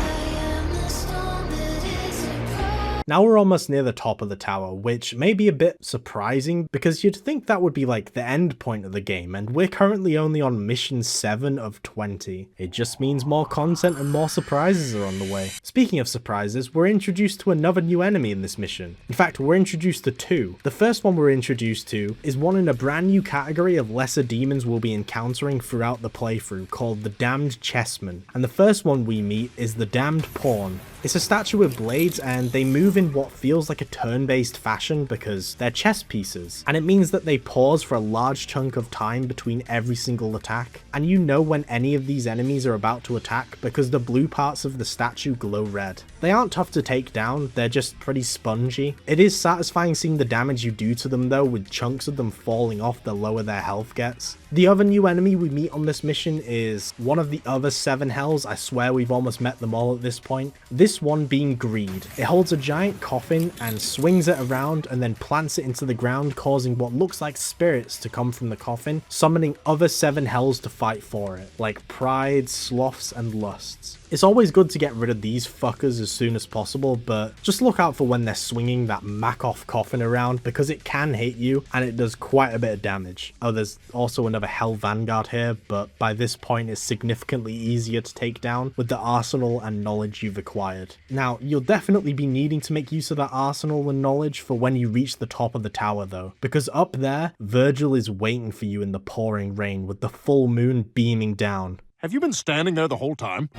Now we're almost near the top of the tower, which may be a bit surprising because you'd think that would be like the end point of the game, and we're currently only on mission 7 of 20. It just means more content and more surprises are on the way. Speaking of surprises, we're introduced to another new enemy in this mission. In fact, we're introduced to 2. The first one we're introduced to is one in a brand new category of lesser demons we'll be encountering throughout the playthrough called the Damned Chessman, and the first one we meet is the Damned Pawn. It's a statue with blades, and they move in what feels like a turn-based fashion because they're chess pieces, and it means that they pause for a large chunk of time between every single attack, and you know when any of these enemies are about to attack because the blue parts of the statue glow red. They aren't tough to take down, they're just pretty spongy. It is satisfying seeing the damage you do to them though, with chunks of them falling off the lower their health gets. The other new enemy we meet on this mission is one of the other 7 Hells. I swear we've almost met them all at this point. This one being Greed. It holds a giant coffin and swings it around and then plants it into the ground, causing what looks like spirits to come from the coffin, summoning other 7 Hells to fight for it, like Pride, Sloths, and Lusts. It's always good to get rid of these fuckers as soon as possible, but just look out for when they're swinging that Makoff coffin around because it can hit you and it does quite a bit of damage. Oh, there's also another Hell Vanguard here, but by this point it's significantly easier to take down with the arsenal and knowledge you've acquired. Now, you'll definitely be needing to make use of that arsenal and knowledge for when you reach the top of the tower though, because up there, Virgil is waiting for you in the pouring rain with the full moon beaming down. Have you been standing there the whole time?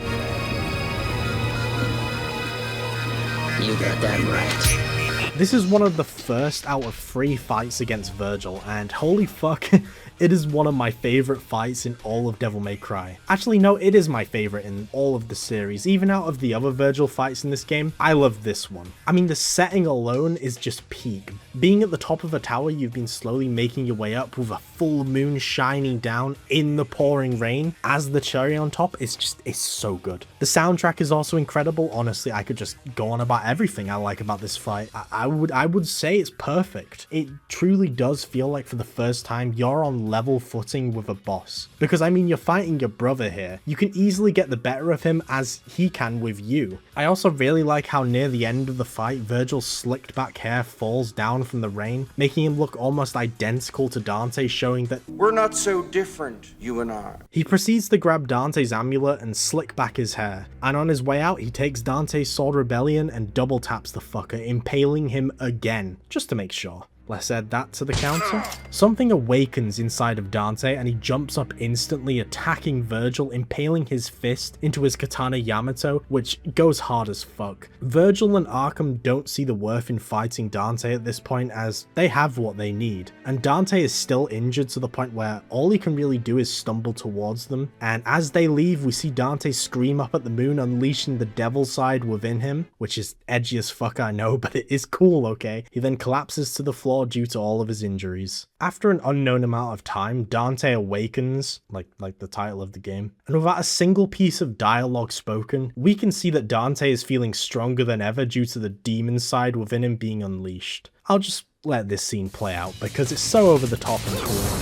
You got that right. This is one of the first out of 3 fights against Virgil, and holy fuck, it is one of my favorite fights in all of Devil May Cry. Actually, no, it is my favorite in all of the series. Even out of the other Virgil fights in this game, I love this one. I mean, the setting alone is just peak. Being at the top of a tower you've been slowly making your way up with a full moon shining down in the pouring rain as the cherry on top it's so good. The soundtrack is also incredible. Honestly, I could just go on about everything I like about this fight. I would say it's perfect. It truly does feel like for the first time you're on level footing with a boss. Because I mean, you're fighting your brother here. You can easily get the better of him as he can with you. I also really like how near the end of the fight, Virgil's slicked back hair falls down from the rain, making him look almost identical to Dante, showing that we're not so different, you and I. He proceeds to grab Dante's amulet and slick back his hair, and on his way out he takes Dante's Sword Rebellion and double taps the fucker, impaling him again, just to make sure. Let's add that to the counter. Something awakens inside of Dante and he jumps up instantly, attacking Virgil, impaling his fist into his katana Yamato, which goes hard as fuck. Virgil and Arkham don't see the worth in fighting Dante at this point as they have what they need. And Dante is still injured to the point where all he can really do is stumble towards them. And as they leave, we see Dante scream up at the moon, unleashing the devil side within him, which is edgy as fuck, I know, but it is cool, okay? He then collapses to the floor due to all of his injuries. After an unknown amount of time, Dante awakens, like the title of the game, and without a single piece of dialogue spoken, we can see that Dante is feeling stronger than ever due to the demon side within him being unleashed. I'll just let this scene play out because it's so over the top and cool.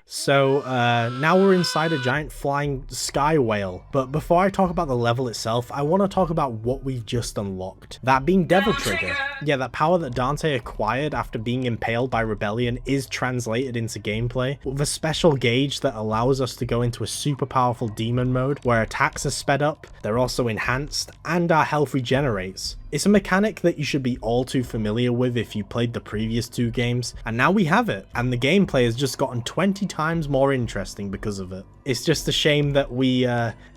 So now we're inside a giant flying sky whale, but before I talk about the level itself, I want to talk about what we've just unlocked. That being Devil Trigger. Yeah, that power that Dante acquired after being impaled by Rebellion is translated into gameplay, with a special gauge that allows us to go into a super powerful demon mode where attacks are sped up, they're also enhanced, and our health regenerates. It's a mechanic that you should be all too familiar with if you played the previous 2 games, and now we have it, and the gameplay has just gotten 20 times more interesting because of it. It's just a shame that we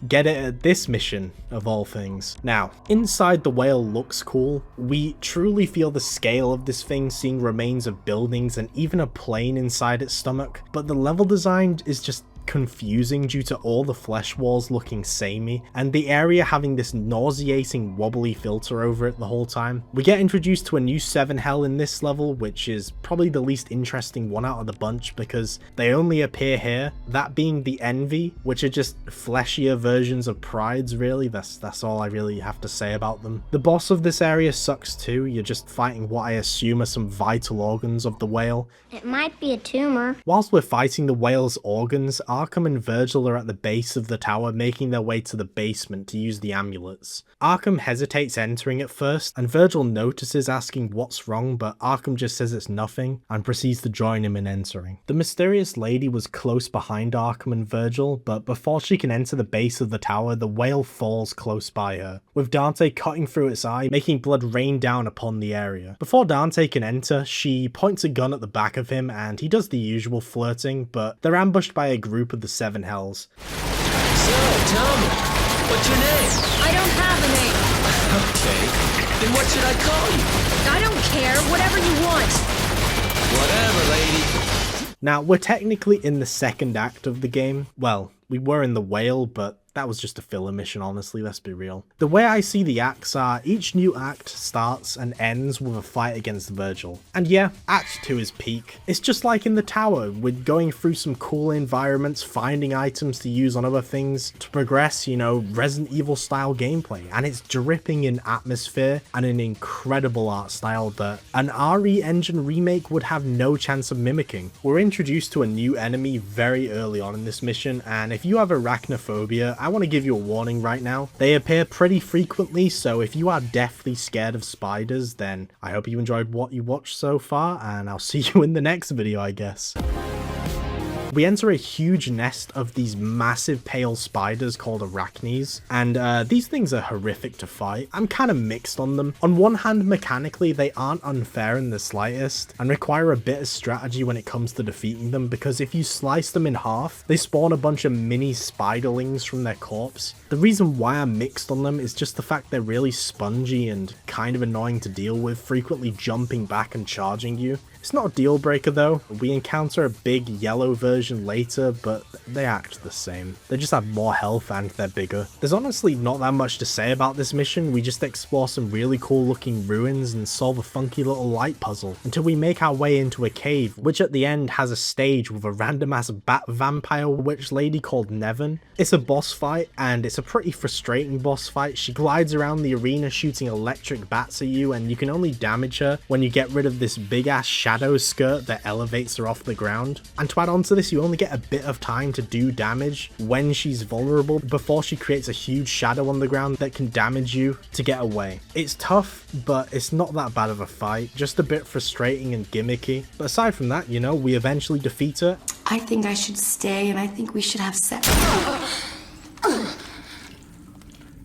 get it at this mission, of all things. Now, inside the whale looks cool. We truly feel the scale of this thing, seeing remains of buildings and even a plane inside its stomach, but the level design is just confusing due to all the flesh walls looking samey and the area having this nauseating wobbly filter over it the whole time. We get introduced to a new 7 hell in this level, which is probably the least interesting one out of the bunch because they only appear here, that being the Envy, which are just fleshier versions of Prides really. That's all I really have to say about them. The boss of this area sucks too. You're just fighting what I assume are some vital organs of the whale. It might be a tumor. Whilst we're fighting the whale's organs, Arkham and Virgil are at the base of the tower, making their way to the basement to use the amulets. Arkham hesitates entering at first, and Virgil notices, asking what's wrong, but Arkham just says it's nothing, and proceeds to join him in entering. The mysterious lady was close behind Arkham and Virgil, but before she can enter the base of the tower, the whale falls close by her, with Dante cutting through its eye, making blood rain down upon the area. Before Dante can enter, she points a gun at the back of him, and he does the usual flirting, but they're ambushed by a group of the 7 hells. So, tell me, what's your name? I don't have a name. Okay, then what should I call you? I don't care, whatever you want. Whatever, lady. Now, we're technically in the second act of the game. Well, we were in the whale, but that was just a filler mission, honestly, let's be real. The way I see the acts are, each new act starts and ends with a fight against Virgil. And yeah, Act 2 is peak. It's just like in the tower, we're going through some cool environments, finding items to use on other things, to progress, you know, Resident Evil style gameplay. And it's dripping in atmosphere and an incredible art style that an RE Engine remake would have no chance of mimicking. We're introduced to a new enemy very early on in this mission, and if you have arachnophobia, I want to give you a warning right now. They appear pretty frequently, so if you are deathly scared of spiders, then I hope you enjoyed what you watched so far, and I'll see you in the next video, I guess. We enter a huge nest of these massive pale spiders called arachnes, and these things are horrific to fight. I'm kind of mixed on them. On one hand, mechanically, they aren't unfair in the slightest, and require a bit of strategy when it comes to defeating them, because if you slice them in half, they spawn a bunch of mini spiderlings from their corpse. The reason why I'm mixed on them is just the fact they're really spongy and kind of annoying to deal with, frequently jumping back and charging you. It's not a deal breaker though. We encounter a big yellow version later, but they act the same. They just have more health and they're bigger. There's honestly not that much to say about this mission. We just explore some really cool looking ruins and solve a funky little light puzzle until we make our way into a cave, which at the end has a stage with a random ass bat vampire witch lady called Nevin. It's a boss fight, and it's a pretty frustrating boss fight. She glides around the arena shooting electric bats at you, and you can only damage her when you get rid of this big ass shadow skirt that elevates her off the ground. And to add on to this, you only get a bit of time to do damage when she's vulnerable before she creates a huge shadow on the ground that can damage you to get away. It's tough, but it's not that bad of a fight, just a bit frustrating and gimmicky. But aside from that, you know, we eventually defeat her. I think I should stay, and I think we should have sex.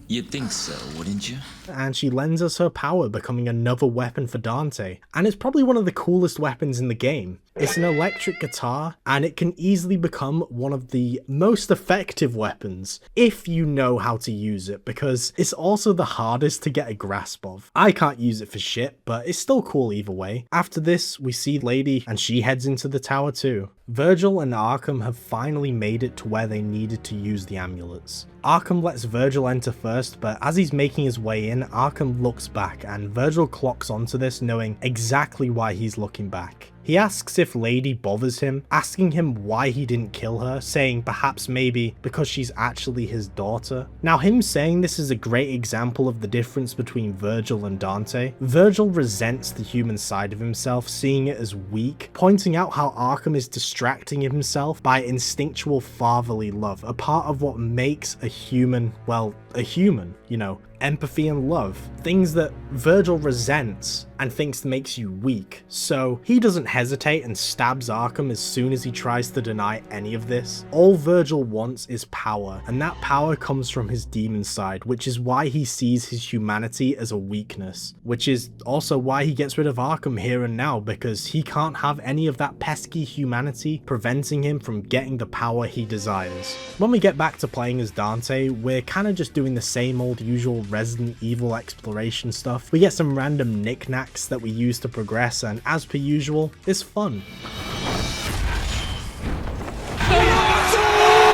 You'd think so, wouldn't you? And she lends us her power, becoming another weapon for Dante. And it's probably one of the coolest weapons in the game. It's an electric guitar, and it can easily become one of the most effective weapons if you know how to use it, because it's also the hardest to get a grasp of. I can't use it for shit, but it's still cool either way. After this, we see Lady, and she heads into the tower too. Virgil and Arkham have finally made it to where they needed to use the amulets. Arkham lets Virgil enter first, but as he's making his way in, Arkham looks back, and Virgil clocks onto this, knowing exactly why he's looking back. He asks if Lady bothers him, asking him why he didn't kill her, saying perhaps maybe because she's actually his daughter. Now, him saying this is a great example of the difference between Virgil and Dante. Virgil resents the human side of himself, seeing it as weak, pointing out how Arkham is distracting himself by instinctual fatherly love, a part of what makes a human, well, a human, you know, empathy and love, things that Virgil resents and thinks makes you weak. So he doesn't hesitate and stabs Arkham as soon as he tries to deny any of this. All Virgil wants is power, and that power comes from his demon side, which is why he sees his humanity as a weakness, which is also why he gets rid of Arkham here and now, because he can't have any of that pesky humanity preventing him from getting the power he desires. When we get back to playing as Dante, we're kind of just doing the same old usual Resident Evil exploration stuff. We get some random knickknacks that we use to progress, and as per usual, it's fun.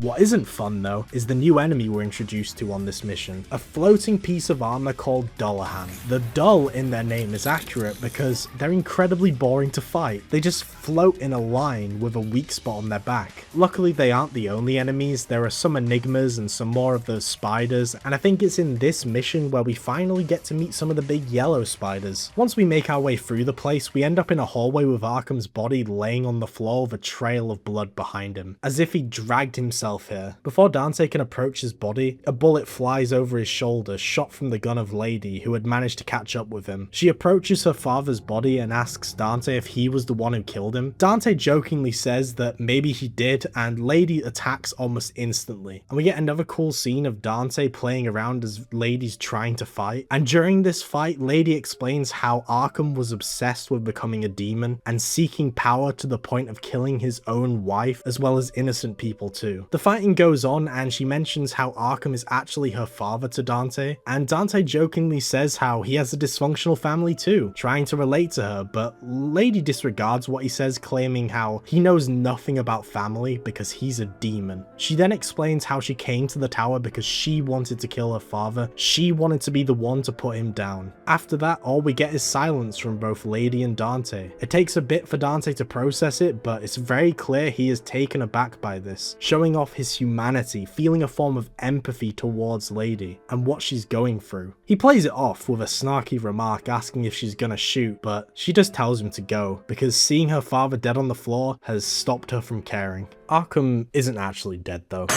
What isn't fun though is the new enemy we're introduced to on this mission, a floating piece of armor called Dullahan. The dull in their name is accurate because they're incredibly boring to fight. They just float in a line with a weak spot on their back. Luckily they aren't the only enemies, there are some enigmas and some more of those spiders, and I think it's in this mission where we finally get to meet some of the big yellow spiders. Once we make our way through the place, we end up in a hallway with Arkham's body laying on the floor with a trail of blood behind him, as if he dragged himself here. Before Dante can approach his body, a bullet flies over his shoulder, shot from the gun of Lady, who had managed to catch up with him. She approaches her father's body and asks Dante if he was the one who killed him. Dante jokingly says that maybe he did, and Lady attacks almost instantly. And we get another cool scene of Dante playing around as Lady's trying to fight. And during this fight, Lady explains how Arkham was obsessed with becoming a demon and seeking power to the point of killing his own wife as well as innocent people too. The fighting goes on and she mentions how Arkham is actually her father to Dante, and Dante jokingly says how he has a dysfunctional family too, trying to relate to her, but Lady disregards what he says, claiming how he knows nothing about family because he's a demon. She then explains how she came to the tower because she wanted to kill her father. She wanted to be the one to put him down. After that, all we get is silence from both Lady and Dante. It takes a bit for Dante to process it, but it's very clear he is taken aback by this, showing off his humanity, feeling a form of empathy towards Lady and what she's going through. He plays it off with a snarky remark asking if she's gonna shoot, but she just tells him to go because seeing her father dead on the floor has stopped her from caring. Arkham isn't actually dead though.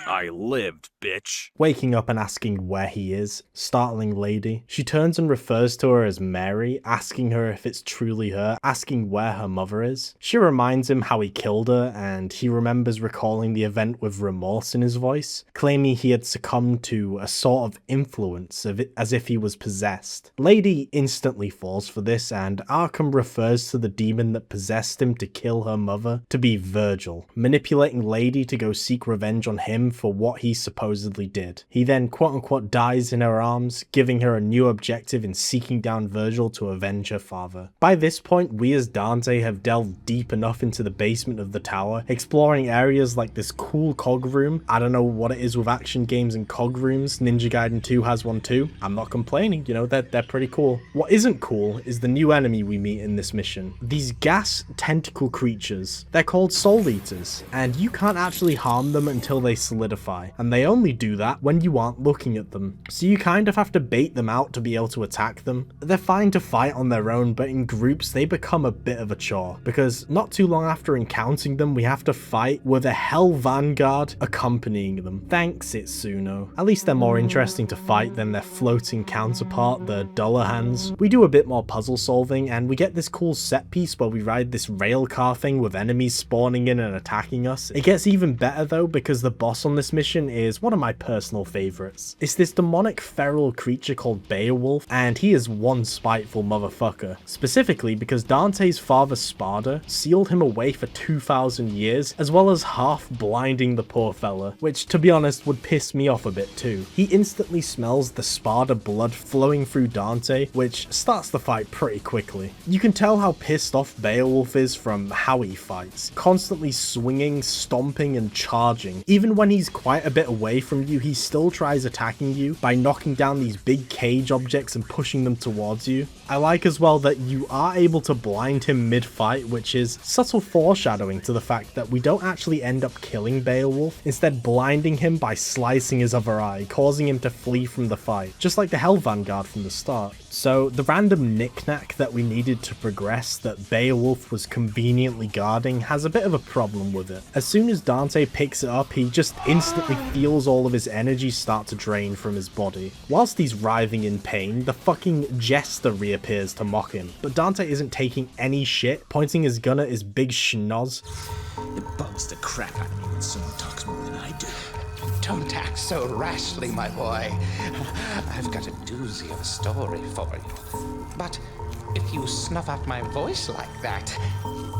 I lived, bitch. Waking up and asking where he is, startling Lady. She turns and refers to her as Mary, asking her if it's truly her, asking where her mother is. She reminds him how he killed her, and he remembers recalling the event with remorse in his voice, claiming he had succumbed to a sort of influence as if he was possessed. Lady instantly falls for this, and Arkham refers to the demon that possessed him to kill her mother to be Virgil, manipulating Lady to go seek revenge on him for what he supposedly did. He then quote-unquote dies in her arms, giving her a new objective in seeking down Virgil to avenge her father. By this point, we as Dante have delved deep enough into the basement of the tower, exploring areas like this cool cog room. I don't know what it is with action games and cog rooms. Ninja Gaiden 2 has one too. I'm not complaining, you know, they're pretty cool. What isn't cool is the new enemy we meet in this mission. These gas tentacle creatures. They're called Soul Eaters, and you can't actually harm them until they solidify, and they only do that when you aren't looking at them, so you kind of have to bait them out to be able to attack them. They're fine to fight on their own, but in groups they become a bit of a chore, because not too long after encountering them we have to fight with a Hell Vanguard accompanying them. Thanks Itsuno. At least they're more interesting to fight than their floating counterpart, the Dullahans. We do a bit more puzzle solving, and we get this cool set piece where we ride this rail car thing with enemies spawning in and attacking us. It gets even better though, because the boss on this mission is one of my personal favorites. It's this demonic feral creature called Beowulf, and he is one spiteful motherfucker. Specifically because Dante's father Sparda sealed him away for 2,000 years, as well as half blinding the poor fella, which to be honest would piss me off a bit too. He instantly smells the Sparda blood flowing through Dante, which starts the fight pretty quickly. You can tell how pissed off Beowulf is from how he fights, constantly swinging, stomping and charging. Even when he's quite a bit away from you, he still tries attacking you by knocking down these big cage objects and pushing them towards you. I like as well that you are able to blind him mid-fight, which is subtle foreshadowing to the fact that we don't actually end up killing Beowulf, instead blinding him by slicing his other eye, causing him to flee from the fight, just like the Hell Vanguard from the start. So the random knick-knack that we needed to progress that Beowulf was conveniently guarding has a bit of a problem with it. As soon as Dante picks it up, he just instantly feels all of his energy start to drain from his body. Whilst he's writhing in pain, the fucking Jester reappears to mock him, but Dante isn't taking any shit, pointing his gun at his big schnoz. It bugs the crap out of me when someone talks more than I do. Don't act so rashly, my boy. I've got a doozy of a story for you. But if you snuff out my voice like that,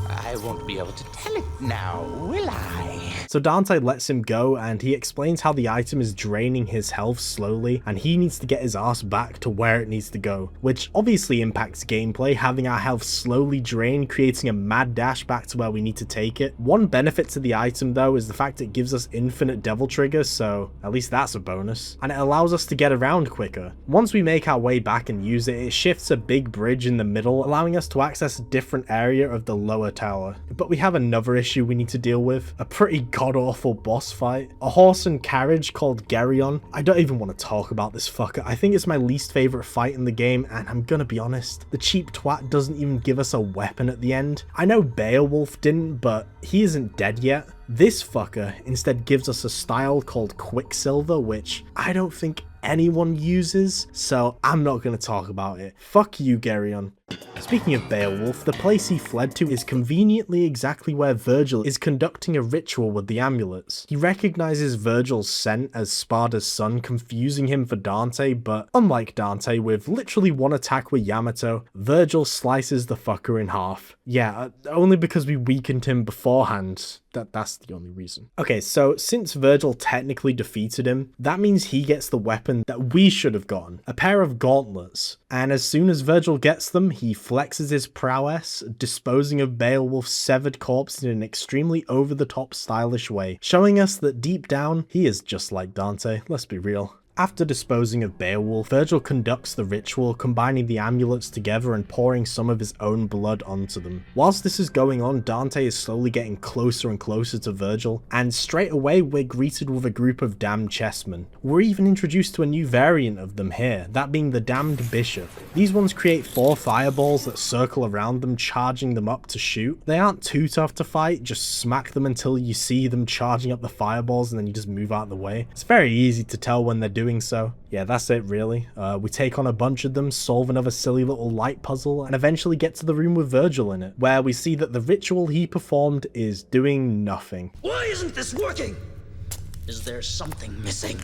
I won't be able to tell it now, will I? So Dante lets him go, and he explains how the item is draining his health slowly, and he needs to get his ass back to where it needs to go, which obviously impacts gameplay, having our health slowly drain, creating a mad dash back to where we need to take it. One benefit to the item though is the fact it gives us infinite devil triggers, so at least that's a bonus, and it allows us to get around quicker. Once we make our way back and use it, it shifts a big bridge in the middle, allowing us to access a different area of the lower tower. But we have another issue we need to deal with, a pretty god-awful boss fight. A horse and carriage called Geryon. I don't even want to talk about this fucker. I think it's my least favourite fight in the game, and I'm gonna be honest, the cheap twat doesn't even give us a weapon at the end. I know Beowulf didn't, but he isn't dead yet. This fucker instead gives us a style called Quicksilver, which I don't think anyone uses, so I'm not going to talk about it. Fuck you, Geryon. Speaking of Beowulf, the place he fled to is conveniently exactly where Virgil is conducting a ritual with the amulets. He recognizes Virgil's scent as Sparda's son, confusing him for Dante, but unlike Dante, with literally one attack with Yamato, Virgil slices the fucker in half. Yeah, only because we weakened him beforehand. That's the only reason. Okay, so since Virgil technically defeated him, that means he gets the weapon that we should have gotten, a pair of gauntlets. And as soon as Virgil gets them, he flexes his prowess, disposing of Beowulf's severed corpse in an extremely over-the-top stylish way, showing us that deep down, he is just like Dante, let's be real. After disposing of Beowulf, Virgil conducts the ritual, combining the amulets together and pouring some of his own blood onto them. Whilst this is going on, Dante is slowly getting closer and closer to Virgil, and straight away we're greeted with a group of damned chessmen. We're even introduced to a new variant of them here, that being the Damned Bishop. These ones create 4 fireballs that circle around them, charging them up to shoot. They aren't too tough to fight, just smack them until you see them charging up the fireballs and then you just move out of the way. It's very easy to tell when they're doing so. Yeah, that's it really. We take on a bunch of them, solve another silly little light puzzle, and eventually get to the room with Virgil in it, where we see that the ritual he performed is doing nothing. Why isn't this working? Is there something missing?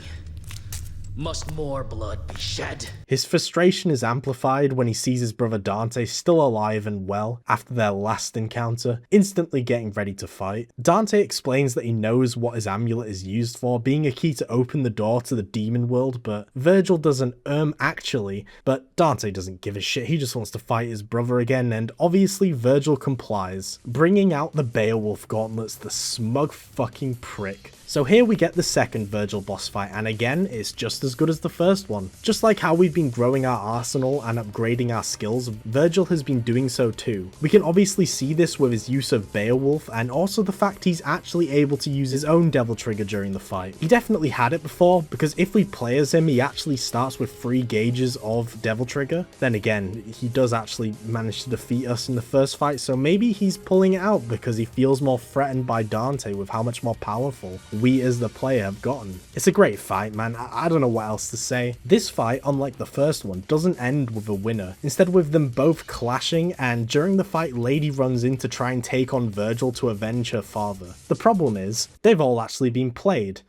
Must more blood be shed? His frustration is amplified when he sees his brother Dante still alive and well after their last encounter, instantly getting ready to fight. Dante explains that he knows what his amulet is used for, being a key to open the door to the demon world, but Virgil doesn't actually, but Dante doesn't give a shit, he just wants to fight his brother again, and obviously Virgil complies, bringing out the Beowulf gauntlets, the smug fucking prick. So here we get the second Virgil boss fight, and again, it's just as good as the first one. Just like how we've been growing our arsenal and upgrading our skills, Virgil has been doing so too. We can obviously see this with his use of Beowulf, and also the fact he's actually able to use his own Devil Trigger during the fight. He definitely had it before, because if we play as him, he actually starts with 3 gauges of Devil Trigger. Then again, he does actually manage to defeat us in the first fight, so maybe he's pulling it out because he feels more threatened by Dante with how much more powerful we as the player have gotten. It's a great fight, man. I don't know what else to say. This fight, unlike the first one, doesn't end with a winner, instead with them both clashing, and during the fight Lady runs in to try and take on Virgil to avenge her father. The problem is, they've all actually been played.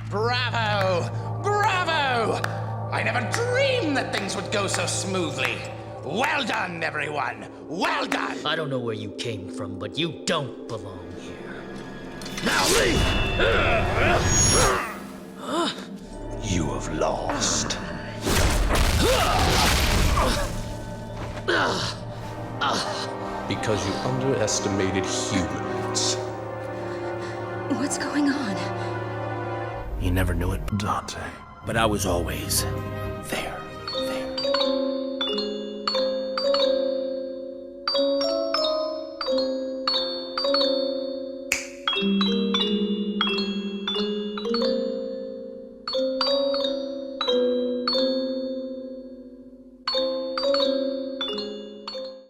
Bravo! Bravo! I never dreamed that things would go so smoothly. Well done, everyone! Well done! I don't know where you came from, but you don't belong here. Now leave! You have lost. Because you underestimated humans. What's going on? You never knew it, Dante. But I was always there.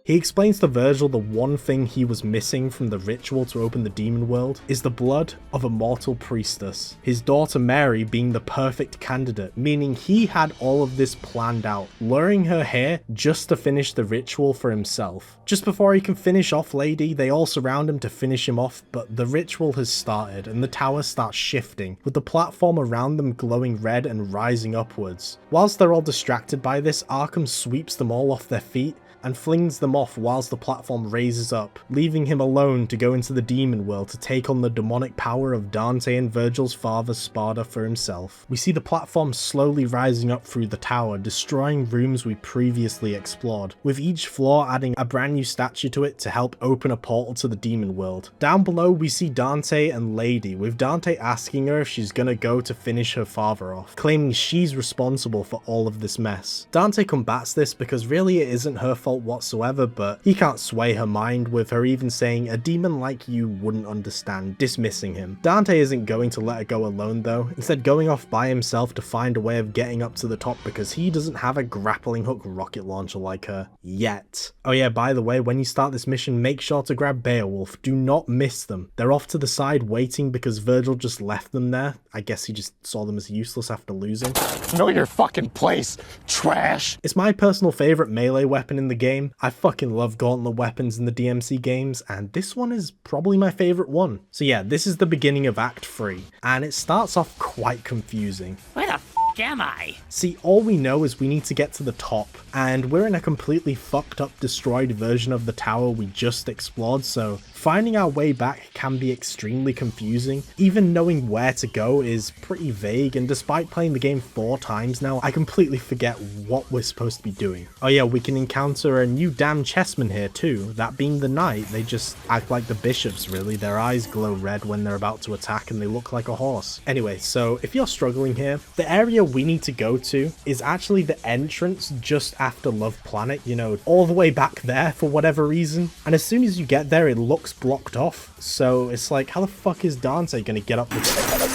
He explains to Virgil the one thing he was missing from the ritual to open the demon world is the blood of a mortal priestess, his daughter Mary being the perfect candidate, meaning he had all of this planned out, luring her here just to finish the ritual for himself. Just before he can finish off Lady, they all surround him to finish him off, but the ritual has started and the tower starts shifting, with the platform around them glowing red and rising upwards. Whilst they're all distracted by this, Arkham sweeps them all off their feet and flings them off whilst the platform raises up, leaving him alone to go into the demon world to take on the demonic power of Dante and Virgil's father Sparta for himself. We see the platform slowly rising up through the tower, destroying rooms we previously explored, with each floor adding a brand new statue to it to help open a portal to the demon world. Down below we see Dante and Lady, with Dante asking her if she's gonna go to finish her father off, claiming she's responsible for all of this mess. Dante combats this because really it isn't her fault whatsoever, but he can't sway her mind, with her even saying a demon like you wouldn't understand, dismissing him. Dante isn't going to let her go alone though, instead going off by himself to find a way of getting up to the top because he doesn't have a grappling hook rocket launcher like her yet. Oh yeah, by the way, when you start this mission, make sure to grab Beowulf. Do not miss them. They're off to the side waiting because Virgil just left them there. I guess he just saw them as useless after losing. Know your fucking place, trash! It's my personal favorite melee weapon in the game. I fucking love gauntlet weapons in the DMC games, and this one is probably my favorite one. So yeah, this is the beginning of Act 3, and it starts off quite confusing. Where the f*** am I? See, all we know is we need to get to the top, and we're in a completely fucked up, destroyed version of the tower we just explored, so Finding our way back can be extremely confusing. Even knowing where to go is pretty vague, and despite playing the game 4 times now, I completely forget what we're supposed to be doing. Oh yeah, we can encounter a new damn chessman here too, that being the knight. They just act like the bishops really, their eyes glow red when they're about to attack and they look like a horse. Anyway, so if you're struggling here, the area we need to go to is actually the entrance just after Love Planet, you know, all the way back there for whatever reason. And as soon as you get there, it looks blocked off. So it's like, how the fuck is Dante gonna get up the...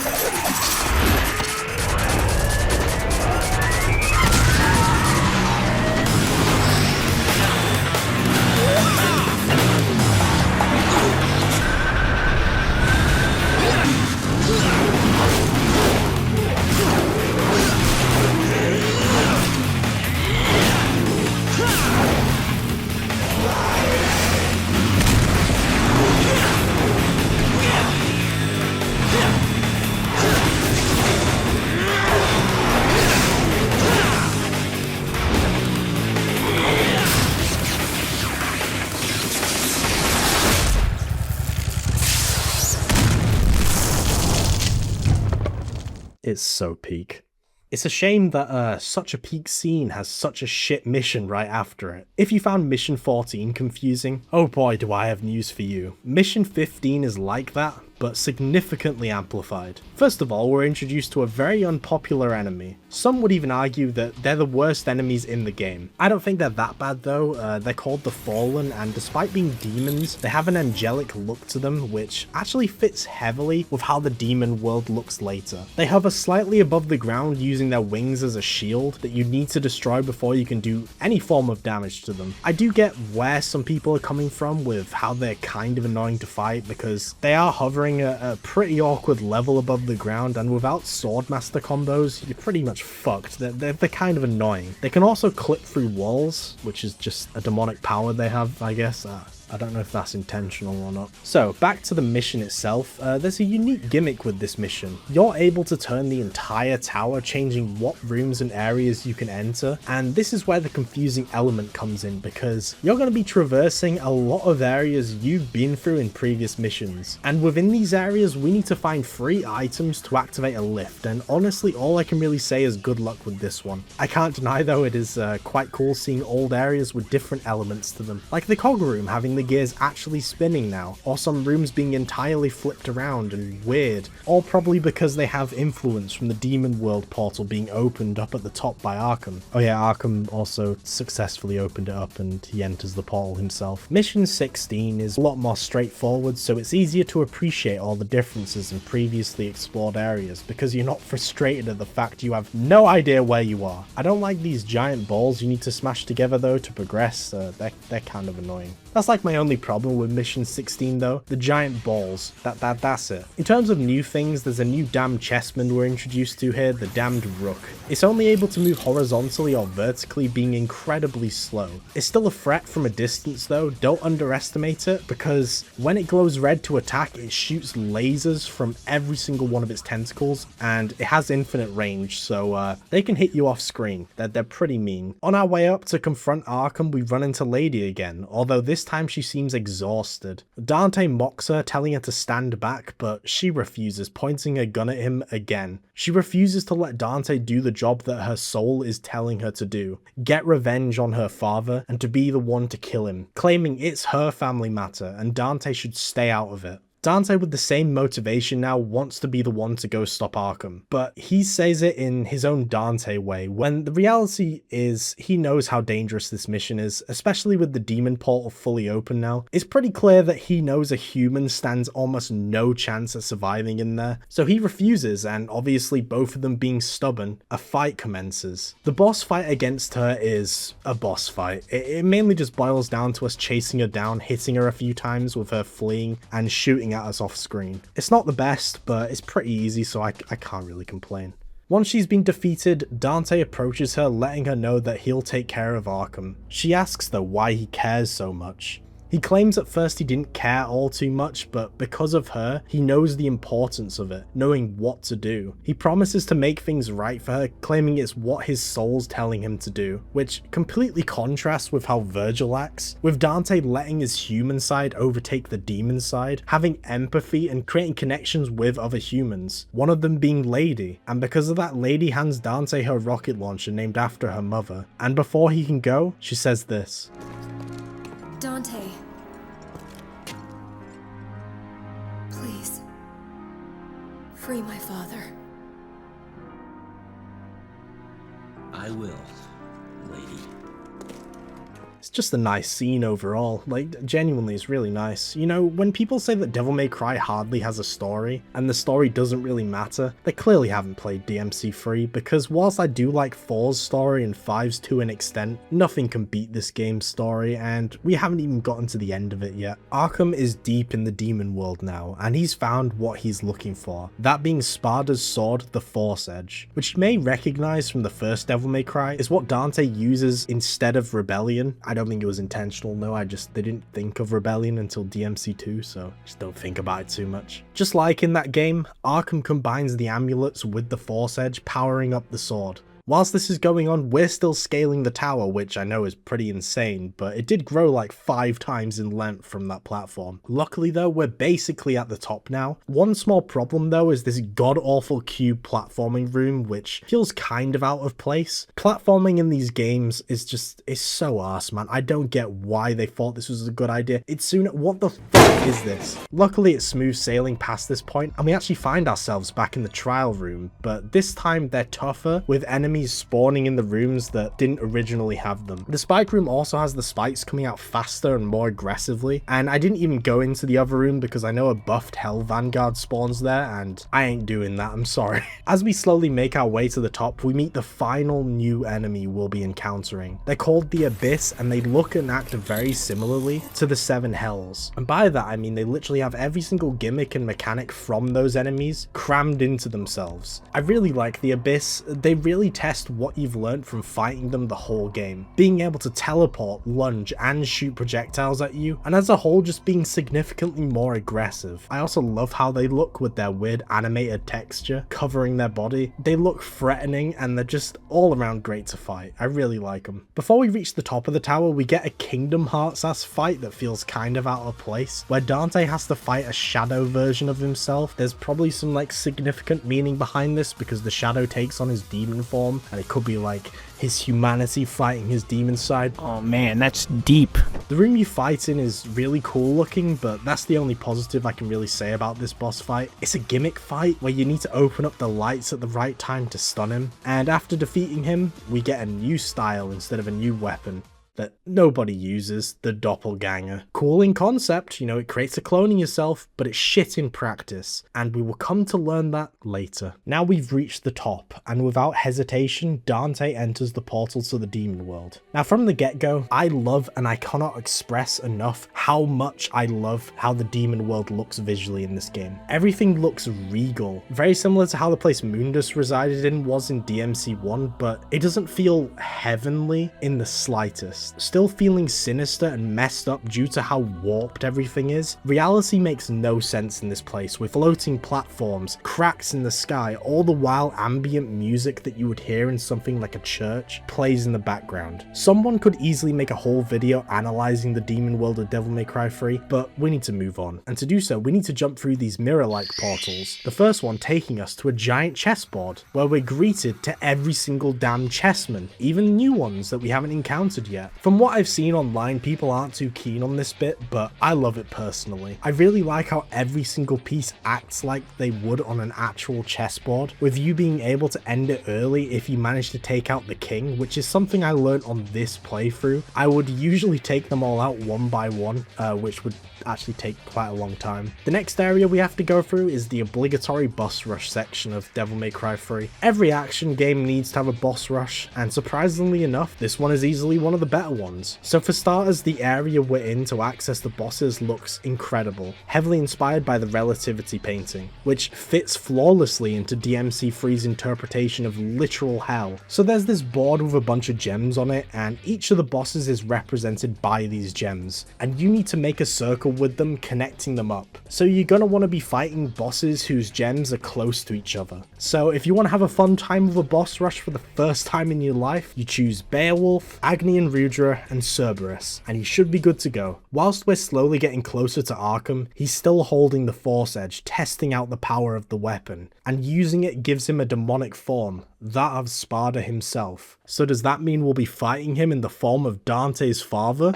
It's so peak. It's a shame that such a peak scene has such a shit mission right after it. If you found Mission 14 confusing, oh boy do I have news for you. Mission 15 is like that, but significantly amplified. First of all, we're introduced to a very unpopular enemy. Some would even argue that they're the worst enemies in the game. I don't think they're that bad though. They're called the Fallen, and despite being demons, they have an angelic look to them, which actually fits heavily with how the demon world looks later. They hover slightly above the ground using their wings as a shield that you need to destroy before you can do any form of damage to them. I do get where some people are coming from with how they're kind of annoying to fight, because they are hovering a pretty awkward level above the ground, and without Swordmaster combos, you're pretty much fucked. They're kind of annoying. They can also clip through walls, which is just a demonic power they have, I guess. I don't know if that's intentional or not. So, back to the mission itself, there's a unique gimmick with this mission. You're able to turn the entire tower, changing what rooms and areas you can enter, and this is where the confusing element comes in, because you're going to be traversing a lot of areas you've been through in previous missions, and within these areas we need to find 3 items to activate a lift, and honestly all I can really say is good luck with this one. I can't deny though, it is quite cool seeing old areas with different elements to them, like the cog room having the gears actually spinning now, or some rooms being entirely flipped around and weird, all probably because they have influence from the Demon World portal being opened up at the top by Arkham. Oh yeah, Arkham also successfully opened it up and he enters the portal himself. Mission 16 is a lot more straightforward, so it's easier to appreciate all the differences in previously explored areas because you're not frustrated at the fact you have no idea where you are. I don't like these giant balls you need to smash together though to progress, they're kind of annoying. That's like my only problem with Mission 16 though, the giant balls, that's it. In terms of new things, there's a new damned chessman we're introduced to here, the damned rook. It's only able to move horizontally or vertically, being incredibly slow. It's still a threat from a distance though, don't underestimate it, because when it glows red to attack, it shoots lasers from every single one of its tentacles, and it has infinite range, so they can hit you off screen. They're pretty mean. On our way up to confront Arkham, we run into Lady again, although this time she seems exhausted. Dante mocks her, telling her to stand back, but she refuses, pointing a gun at him again. She refuses to let Dante do the job that her soul is telling her to do, get revenge on her father and to be the one to kill him, claiming it's her family matter and Dante should stay out of it. Dante, with the same motivation now, wants to be the one to go stop Arkham, but he says it in his own Dante way, when the reality is he knows how dangerous this mission is, especially with the demon portal fully open now. It's pretty clear that he knows a human stands almost no chance at surviving in there, so he refuses, and obviously both of them being stubborn, a fight commences. The boss fight against her is a boss fight. It mainly just boils down to us chasing her down, hitting her a few times with her fleeing, and shooting at us off screen. It's not the best, but it's pretty easy, so I can't really complain. Once she's been defeated, Dante approaches her, letting her know that he'll take care of Arkham. She asks though why he cares so much. He claims at first he didn't care all too much, but because of her, he knows the importance of it, knowing what to do. He promises to make things right for her, claiming it's what his soul's telling him to do, which completely contrasts with how Virgil acts, with Dante letting his human side overtake the demon side, having empathy and creating connections with other humans, one of them being Lady, and because of that, Lady hands Dante her rocket launcher named after her mother, and before he can go, she says this. Dante. Please. Free my father. I will, lady. It's just a nice scene overall, like genuinely it's really nice. You know, when people say that Devil May Cry hardly has a story, and the story doesn't really matter, they clearly haven't played DMC3, because whilst I do like 4's story and 5's to an extent, nothing can beat this game's story, and we haven't even gotten to the end of it yet. Arkham is deep in the demon world now, and he's found what he's looking for, that being Sparda's sword, the Force Edge, which you may recognize from the first Devil May Cry is what Dante uses instead of Rebellion. I don't think it was intentional, no, they didn't think of Rebellion until DMC2, so just don't think about it too much. Just like in that game, Arkham combines the amulets with the Force Edge, powering up the sword. Whilst this is going on, we're still scaling the tower, which I know is pretty insane, but it did grow like 5 times in length from that platform. Luckily though, we're basically at the top now. One small problem though is this god-awful cube platforming room, which feels kind of out of place. Platforming in these games is so arse, man. I don't get why they thought this was a good idea. It's soon, what the fuck is this? Luckily it's smooth sailing past this point, and we actually find ourselves back in the trial room, but this time they're tougher, with enemies spawning in the rooms that didn't originally have them. The spike room also has the spikes coming out faster and more aggressively, and I didn't even go into the other room because I know a buffed Hell Vanguard spawns there, and I ain't doing that, I'm sorry. As we slowly make our way to the top, we meet the final new enemy we'll be encountering. They're called the Abyss, and they look and act very similarly to the 7 Hells. And by that I mean they literally have every single gimmick and mechanic from those enemies crammed into themselves. I really like the Abyss. They really test what you've learned from fighting them the whole game. Being able to teleport, lunge, and shoot projectiles at you, and as a whole just being significantly more aggressive. I also love how they look with their weird animated texture covering their body. They look threatening and they're just all around great to fight. I really like them. Before we reach the top of the tower, we get a Kingdom Hearts-ass fight that feels kind of out of place, where Dante has to fight a shadow version of himself. There's probably some like significant meaning behind this because the shadow takes on his demon form, and it could be like his humanity fighting his demon side. Oh man, that's deep. The room you fight in is really cool looking, but that's the only positive I can really say about this boss fight. It's a gimmick fight where you need to open up the lights at the right time to stun him, and after defeating him, we get a new style instead of a new weapon that nobody uses, the doppelganger. Cool in concept, you know, it creates a clone of yourself, but it's shit in practice, and we will come to learn that later. Now we've reached the top, and without hesitation, Dante enters the portal to the demon world. Now from the get-go, I love, and I cannot express enough how much I love how the demon world looks visually in this game. Everything looks regal, very similar to how the place Mundus resided in was in DMC1, but it doesn't feel heavenly in the slightest. Still feeling sinister and messed up due to how warped everything is. Reality makes no sense in this place, with floating platforms, cracks in the sky, all the while ambient music that you would hear in something like a church plays in the background. Someone could easily make a whole video analyzing the demon world of Devil May Cry 3, but we need to move on. And to do so, we need to jump through these mirror-like portals. The first one taking us to a giant chessboard, where we're greeted to every single damn chessman, even new ones that we haven't encountered yet. From what I've seen online, people aren't too keen on this bit, but I love it personally. I really like how every single piece acts like they would on an actual chessboard, with you being able to end it early if you manage to take out the king, which is something I learned on this playthrough. I would usually take them all out one by one, which would actually take quite a long time. The next area we have to go through is the obligatory boss rush section of Devil May Cry 3. Every action game needs to have a boss rush, and surprisingly enough, this one is easily one of the better better ones. So for starters, the area we're in to access the bosses looks incredible, heavily inspired by the relativity painting, which fits flawlessly into DMC3's interpretation of literal hell. So there's this board with a bunch of gems on it, and each of the bosses is represented by these gems, and you need to make a circle with them, connecting them up. So you're gonna want to be fighting bosses whose gems are close to each other. So if you want to have a fun time with a boss rush for the first time in your life, you choose Beowulf, Agni and Rudra, and Cerberus, and you should be good to go. Whilst we're slowly getting closer to Arkham, he's still holding the Force Edge, testing out the power of the weapon, and using it gives him a demonic form, that of Sparda himself. So does that mean we'll be fighting him in the form of Dante's father?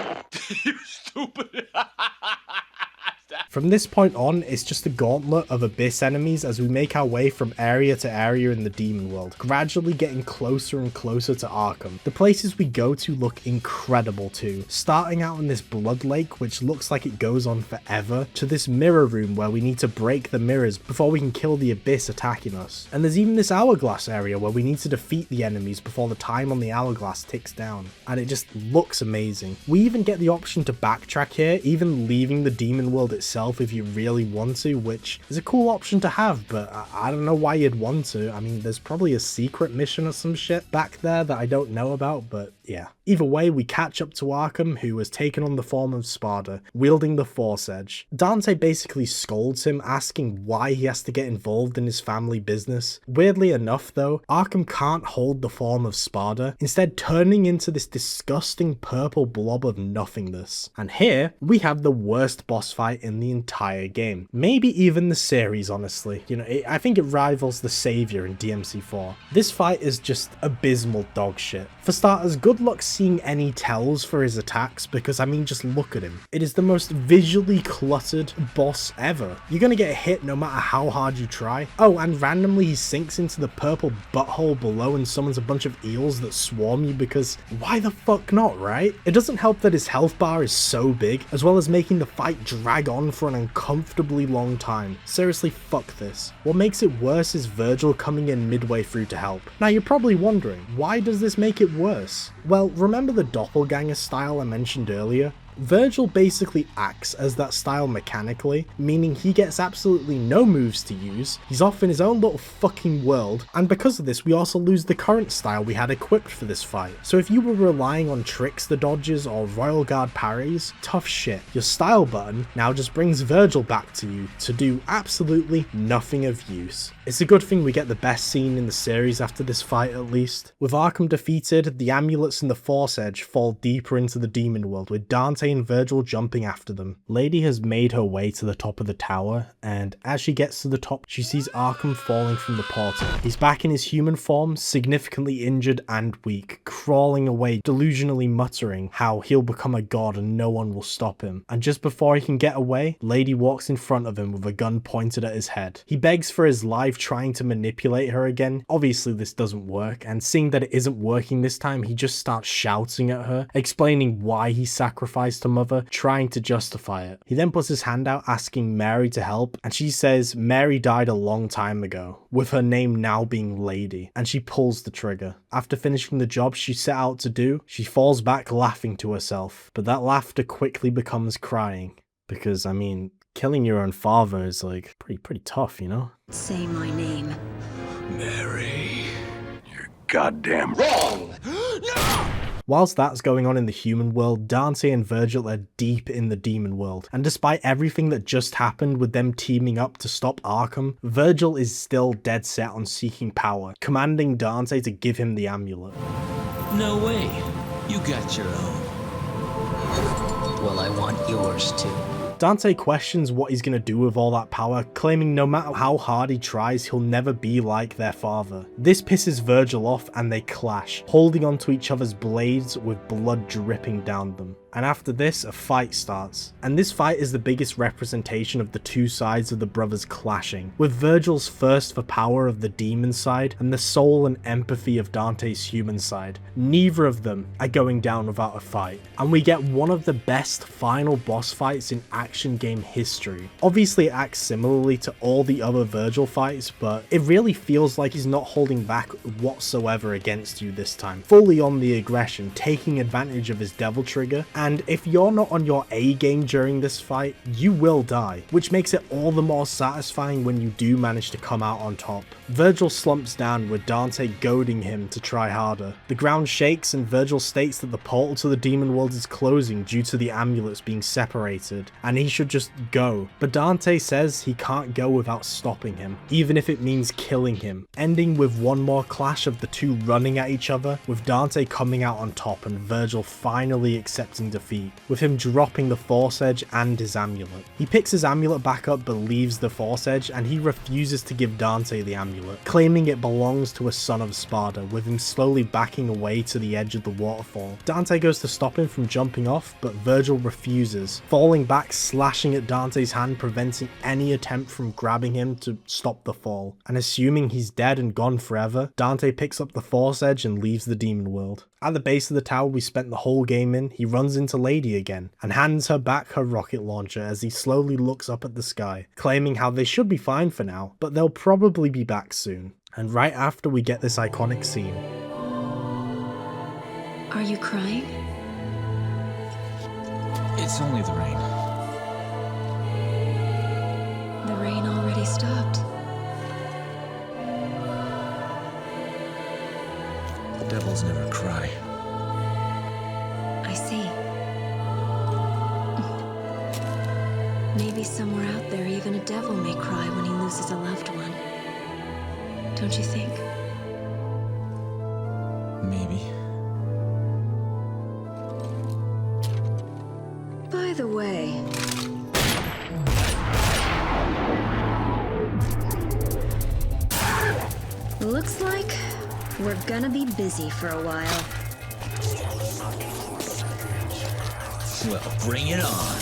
You stupid. From this point on, it's just a gauntlet of Abyss enemies as we make our way from area to area in the Demon World, gradually getting closer and closer to Arkham. The places we go to look incredible too, starting out in this Blood Lake which looks like it goes on forever, to this mirror room where we need to break the mirrors before we can kill the Abyss attacking us. And there's even this hourglass area where we need to defeat the enemies before the time on the hourglass ticks down, and it just looks amazing. We even get the option to backtrack here, even leaving the Demon World itself if you really want to, which is a cool option to have, but I don't know why you'd want to. I mean, there's probably a secret mission or some shit back there that I don't know about, but yeah. Either way, we catch up to Arkham, who has taken on the form of Sparda, wielding the Force Edge. Dante basically scolds him, asking why he has to get involved in his family business. Weirdly enough though, Arkham can't hold the form of Sparda, instead turning into this disgusting purple blob of nothingness. And here, we have the worst boss fight in the entire game. Maybe even the series, honestly. You know, I think it rivals the Savior in DMC4. This fight is just abysmal dog shit. For starters, good luck seeing any tells for his attacks, because I mean, just look at him. It is the most visually cluttered boss ever. You're gonna get hit no matter how hard you try. Oh, and randomly he sinks into the purple butthole below and summons a bunch of eels that swarm you, because why the fuck not, right? It doesn't help that his health bar is so big, as well as making the fight drag on for an uncomfortably long time. Seriously, fuck this. What makes it worse is Virgil coming in midway through to help. Now you're probably wondering, why does this make it worse? Well, remember the doppelganger style I mentioned earlier? Virgil basically acts as that style mechanically, meaning he gets absolutely no moves to use, he's off in his own little fucking world, and because of this we also lose the current style we had equipped for this fight. So if you were relying on tricks the dodges or Royal Guard parries, tough shit. Your style button now just brings Virgil back to you to do absolutely nothing of use. It's a good thing we get the best scene in the series after this fight at least. With Arkham defeated, the amulets and the Force Edge fall deeper into the Demon World, with Dante and Virgil jumping after them. Lady has made her way to the top of the tower, and as she gets to the top, she sees Arkham falling from the portal. He's back in his human form, significantly injured and weak, crawling away, delusionally muttering how he'll become a god and no one will stop him. And just before he can get away, Lady walks in front of him with a gun pointed at his head. He begs for his life, trying to manipulate her again. Obviously this doesn't work, and seeing that it isn't working this time, he just starts shouting at her, explaining why he sacrificed her mother, trying to justify it. He then puts his hand out asking Mary to help, and she says Mary died a long time ago, with her name now being Lady, and she pulls the trigger. After finishing the job she set out to do, she falls back laughing to herself, but that laughter quickly becomes crying, because I mean, killing your own father is like pretty tough, you know? Say my name. Mary, you're goddamn wrong. No! Whilst that's going on in the human world, Dante and Virgil are deep in the demon world, and despite everything that just happened with them teaming up to stop Arkham, Virgil is still dead set on seeking power, commanding Dante to give him the amulet. No way. You got your own. Well, I want yours too. Dante questions what he's going to do with all that power, claiming no matter how hard he tries, he'll never be like their father. This pisses Virgil off and they clash, holding onto each other's blades with blood dripping down them. And after this, a fight starts. And this fight is the biggest representation of the two sides of the brothers clashing, with Virgil's thirst for power of the demon side and the soul and empathy of Dante's human side. Neither of them are going down without a fight, and we get one of the best final boss fights in action game history. Obviously it acts similarly to all the other Virgil fights, but it really feels like he's not holding back whatsoever against you this time, fully on the aggression, taking advantage of his devil trigger, and if you're not on your A game during this fight, you will die, which makes it all the more satisfying when you do manage to come out on top. Virgil slumps down with Dante goading him to try harder. The ground shakes and Virgil states that the portal to the demon world is closing due to the amulets being separated, and he should just go. But Dante says he can't go without stopping him, even if it means killing him, ending with one more clash of the two running at each other, with Dante coming out on top and Virgil finally accepting defeat, with him dropping the Force Edge and his amulet. He picks his amulet back up but leaves the Force Edge, and he refuses to give Dante the amulet, claiming it belongs to a son of Sparta, with him slowly backing away to the edge of the waterfall. Dante goes to stop him from jumping off, but Virgil refuses, falling back, slashing at Dante's hand, preventing any attempt from grabbing him to stop the fall. And assuming he's dead and gone forever, Dante picks up the Force Edge and leaves the demon world. At the base of the tower we spent the whole game in, he runs into Lady again, and hands her back her rocket launcher as he slowly looks up at the sky, claiming how they should be fine for now, but they'll probably be back soon. And right after we get this iconic scene. Are you crying? It's only the rain. The rain already stopped. Devils never cry. I see. Maybe somewhere out there even a devil may cry when he loses a loved one. Don't you think? Maybe. By the way... looks like we're gonna be busy for a while. Well, bring it on.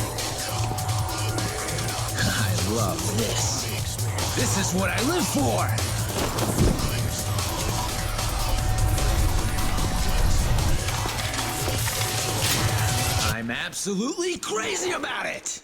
I love this. This is what I live for! I'm absolutely crazy about it!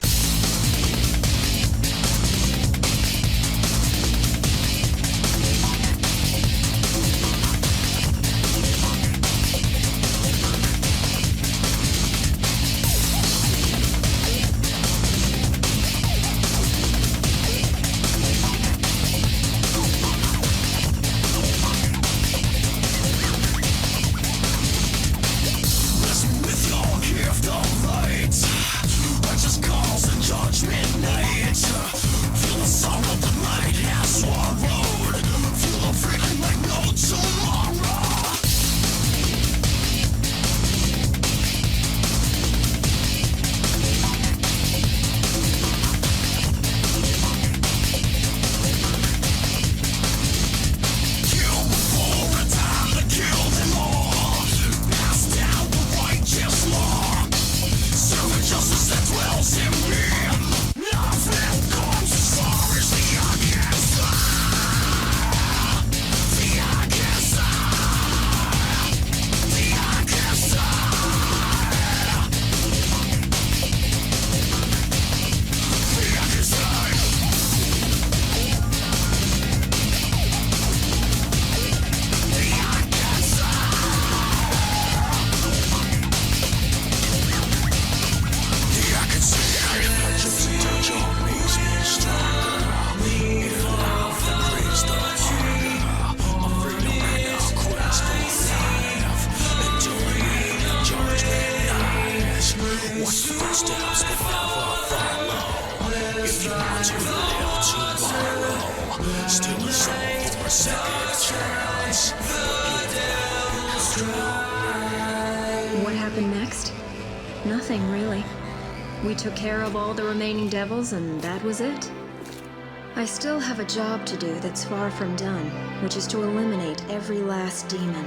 What happened next? Nothing, really. We took care of all the remaining devils, and that was it. I still have a job to do that's far from done, which is to eliminate every last demon.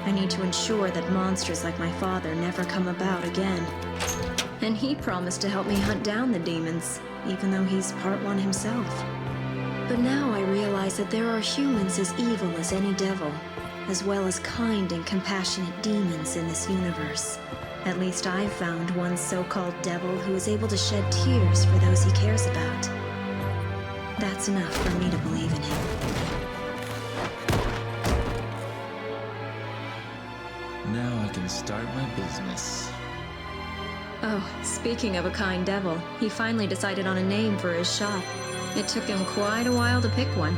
I need to ensure that monsters like my father never come about again. And he promised to help me hunt down the demons, even though he's part one himself. But now I realize that there are humans as evil as any devil, as well as kind and compassionate demons in this universe. At least I've found one so-called devil who is able to shed tears for those he cares about. That's enough for me to believe in him. Now I can start my business. Oh, speaking of a kind devil, he finally decided on a name for his shop. It took him quite a while to pick one.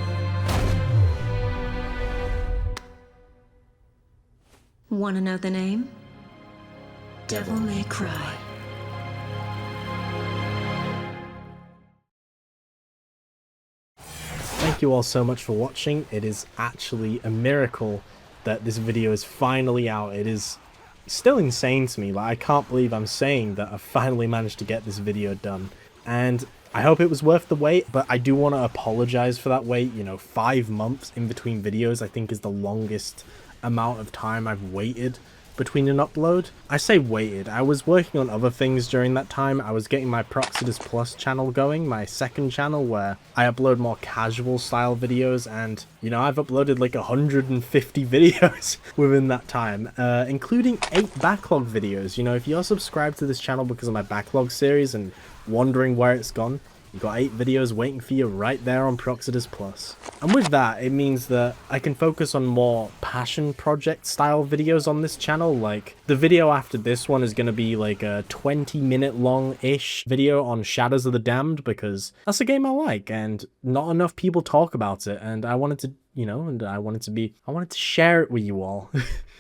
Want to know the name? Devil May Cry. Thank you all so much for watching. It is actually a miracle that this video is finally out. It is still insane to me. Like, I can't believe I'm saying that I finally managed to get this video done. And I hope it was worth the wait, but I do want to apologize for that wait. You know, 5 months in between videos I think is the longest amount of time I've waited between an upload. I say waited, I was working on other things during that time. I was getting my Proxidist Plus channel going, my second channel where I upload more casual style videos, and you know, I've uploaded like 150 videos within that time, including 8 backlog videos. You know, if you're subscribed to this channel because of my backlog series and wondering where it's gone, you've got 8 videos waiting for you right there on Proxidist Plus. And with that, it means that I can focus on more passion project style videos on this channel. Like, the video after this one is going to be like a 20-minute long-ish video on Shadows of the Damned, because that's a game I like and not enough people talk about it, and I wanted to, you know, I wanted to share it with you all.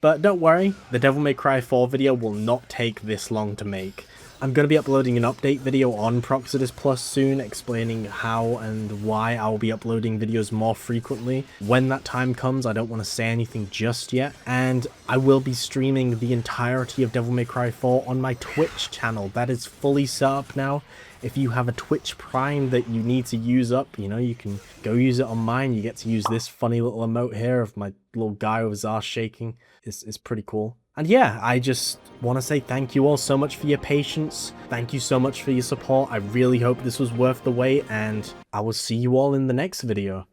But don't worry, the Devil May Cry 4 video will not take this long to make. I'm going to be uploading an update video on Proxidist Plus soon, explaining how and why I'll be uploading videos more frequently. When that time comes, I don't want to say anything just yet, and I will be streaming the entirety of Devil May Cry 4 on my Twitch channel. That is fully set up now. If you have a Twitch Prime that you need to use up, you know, you can go use it on mine. You get to use this funny little emote here of my little guy with his ass shaking. It's pretty cool. And yeah, I just want to say thank you all so much for your patience. Thank you so much for your support. I really hope this was worth the wait, and I will see you all in the next video.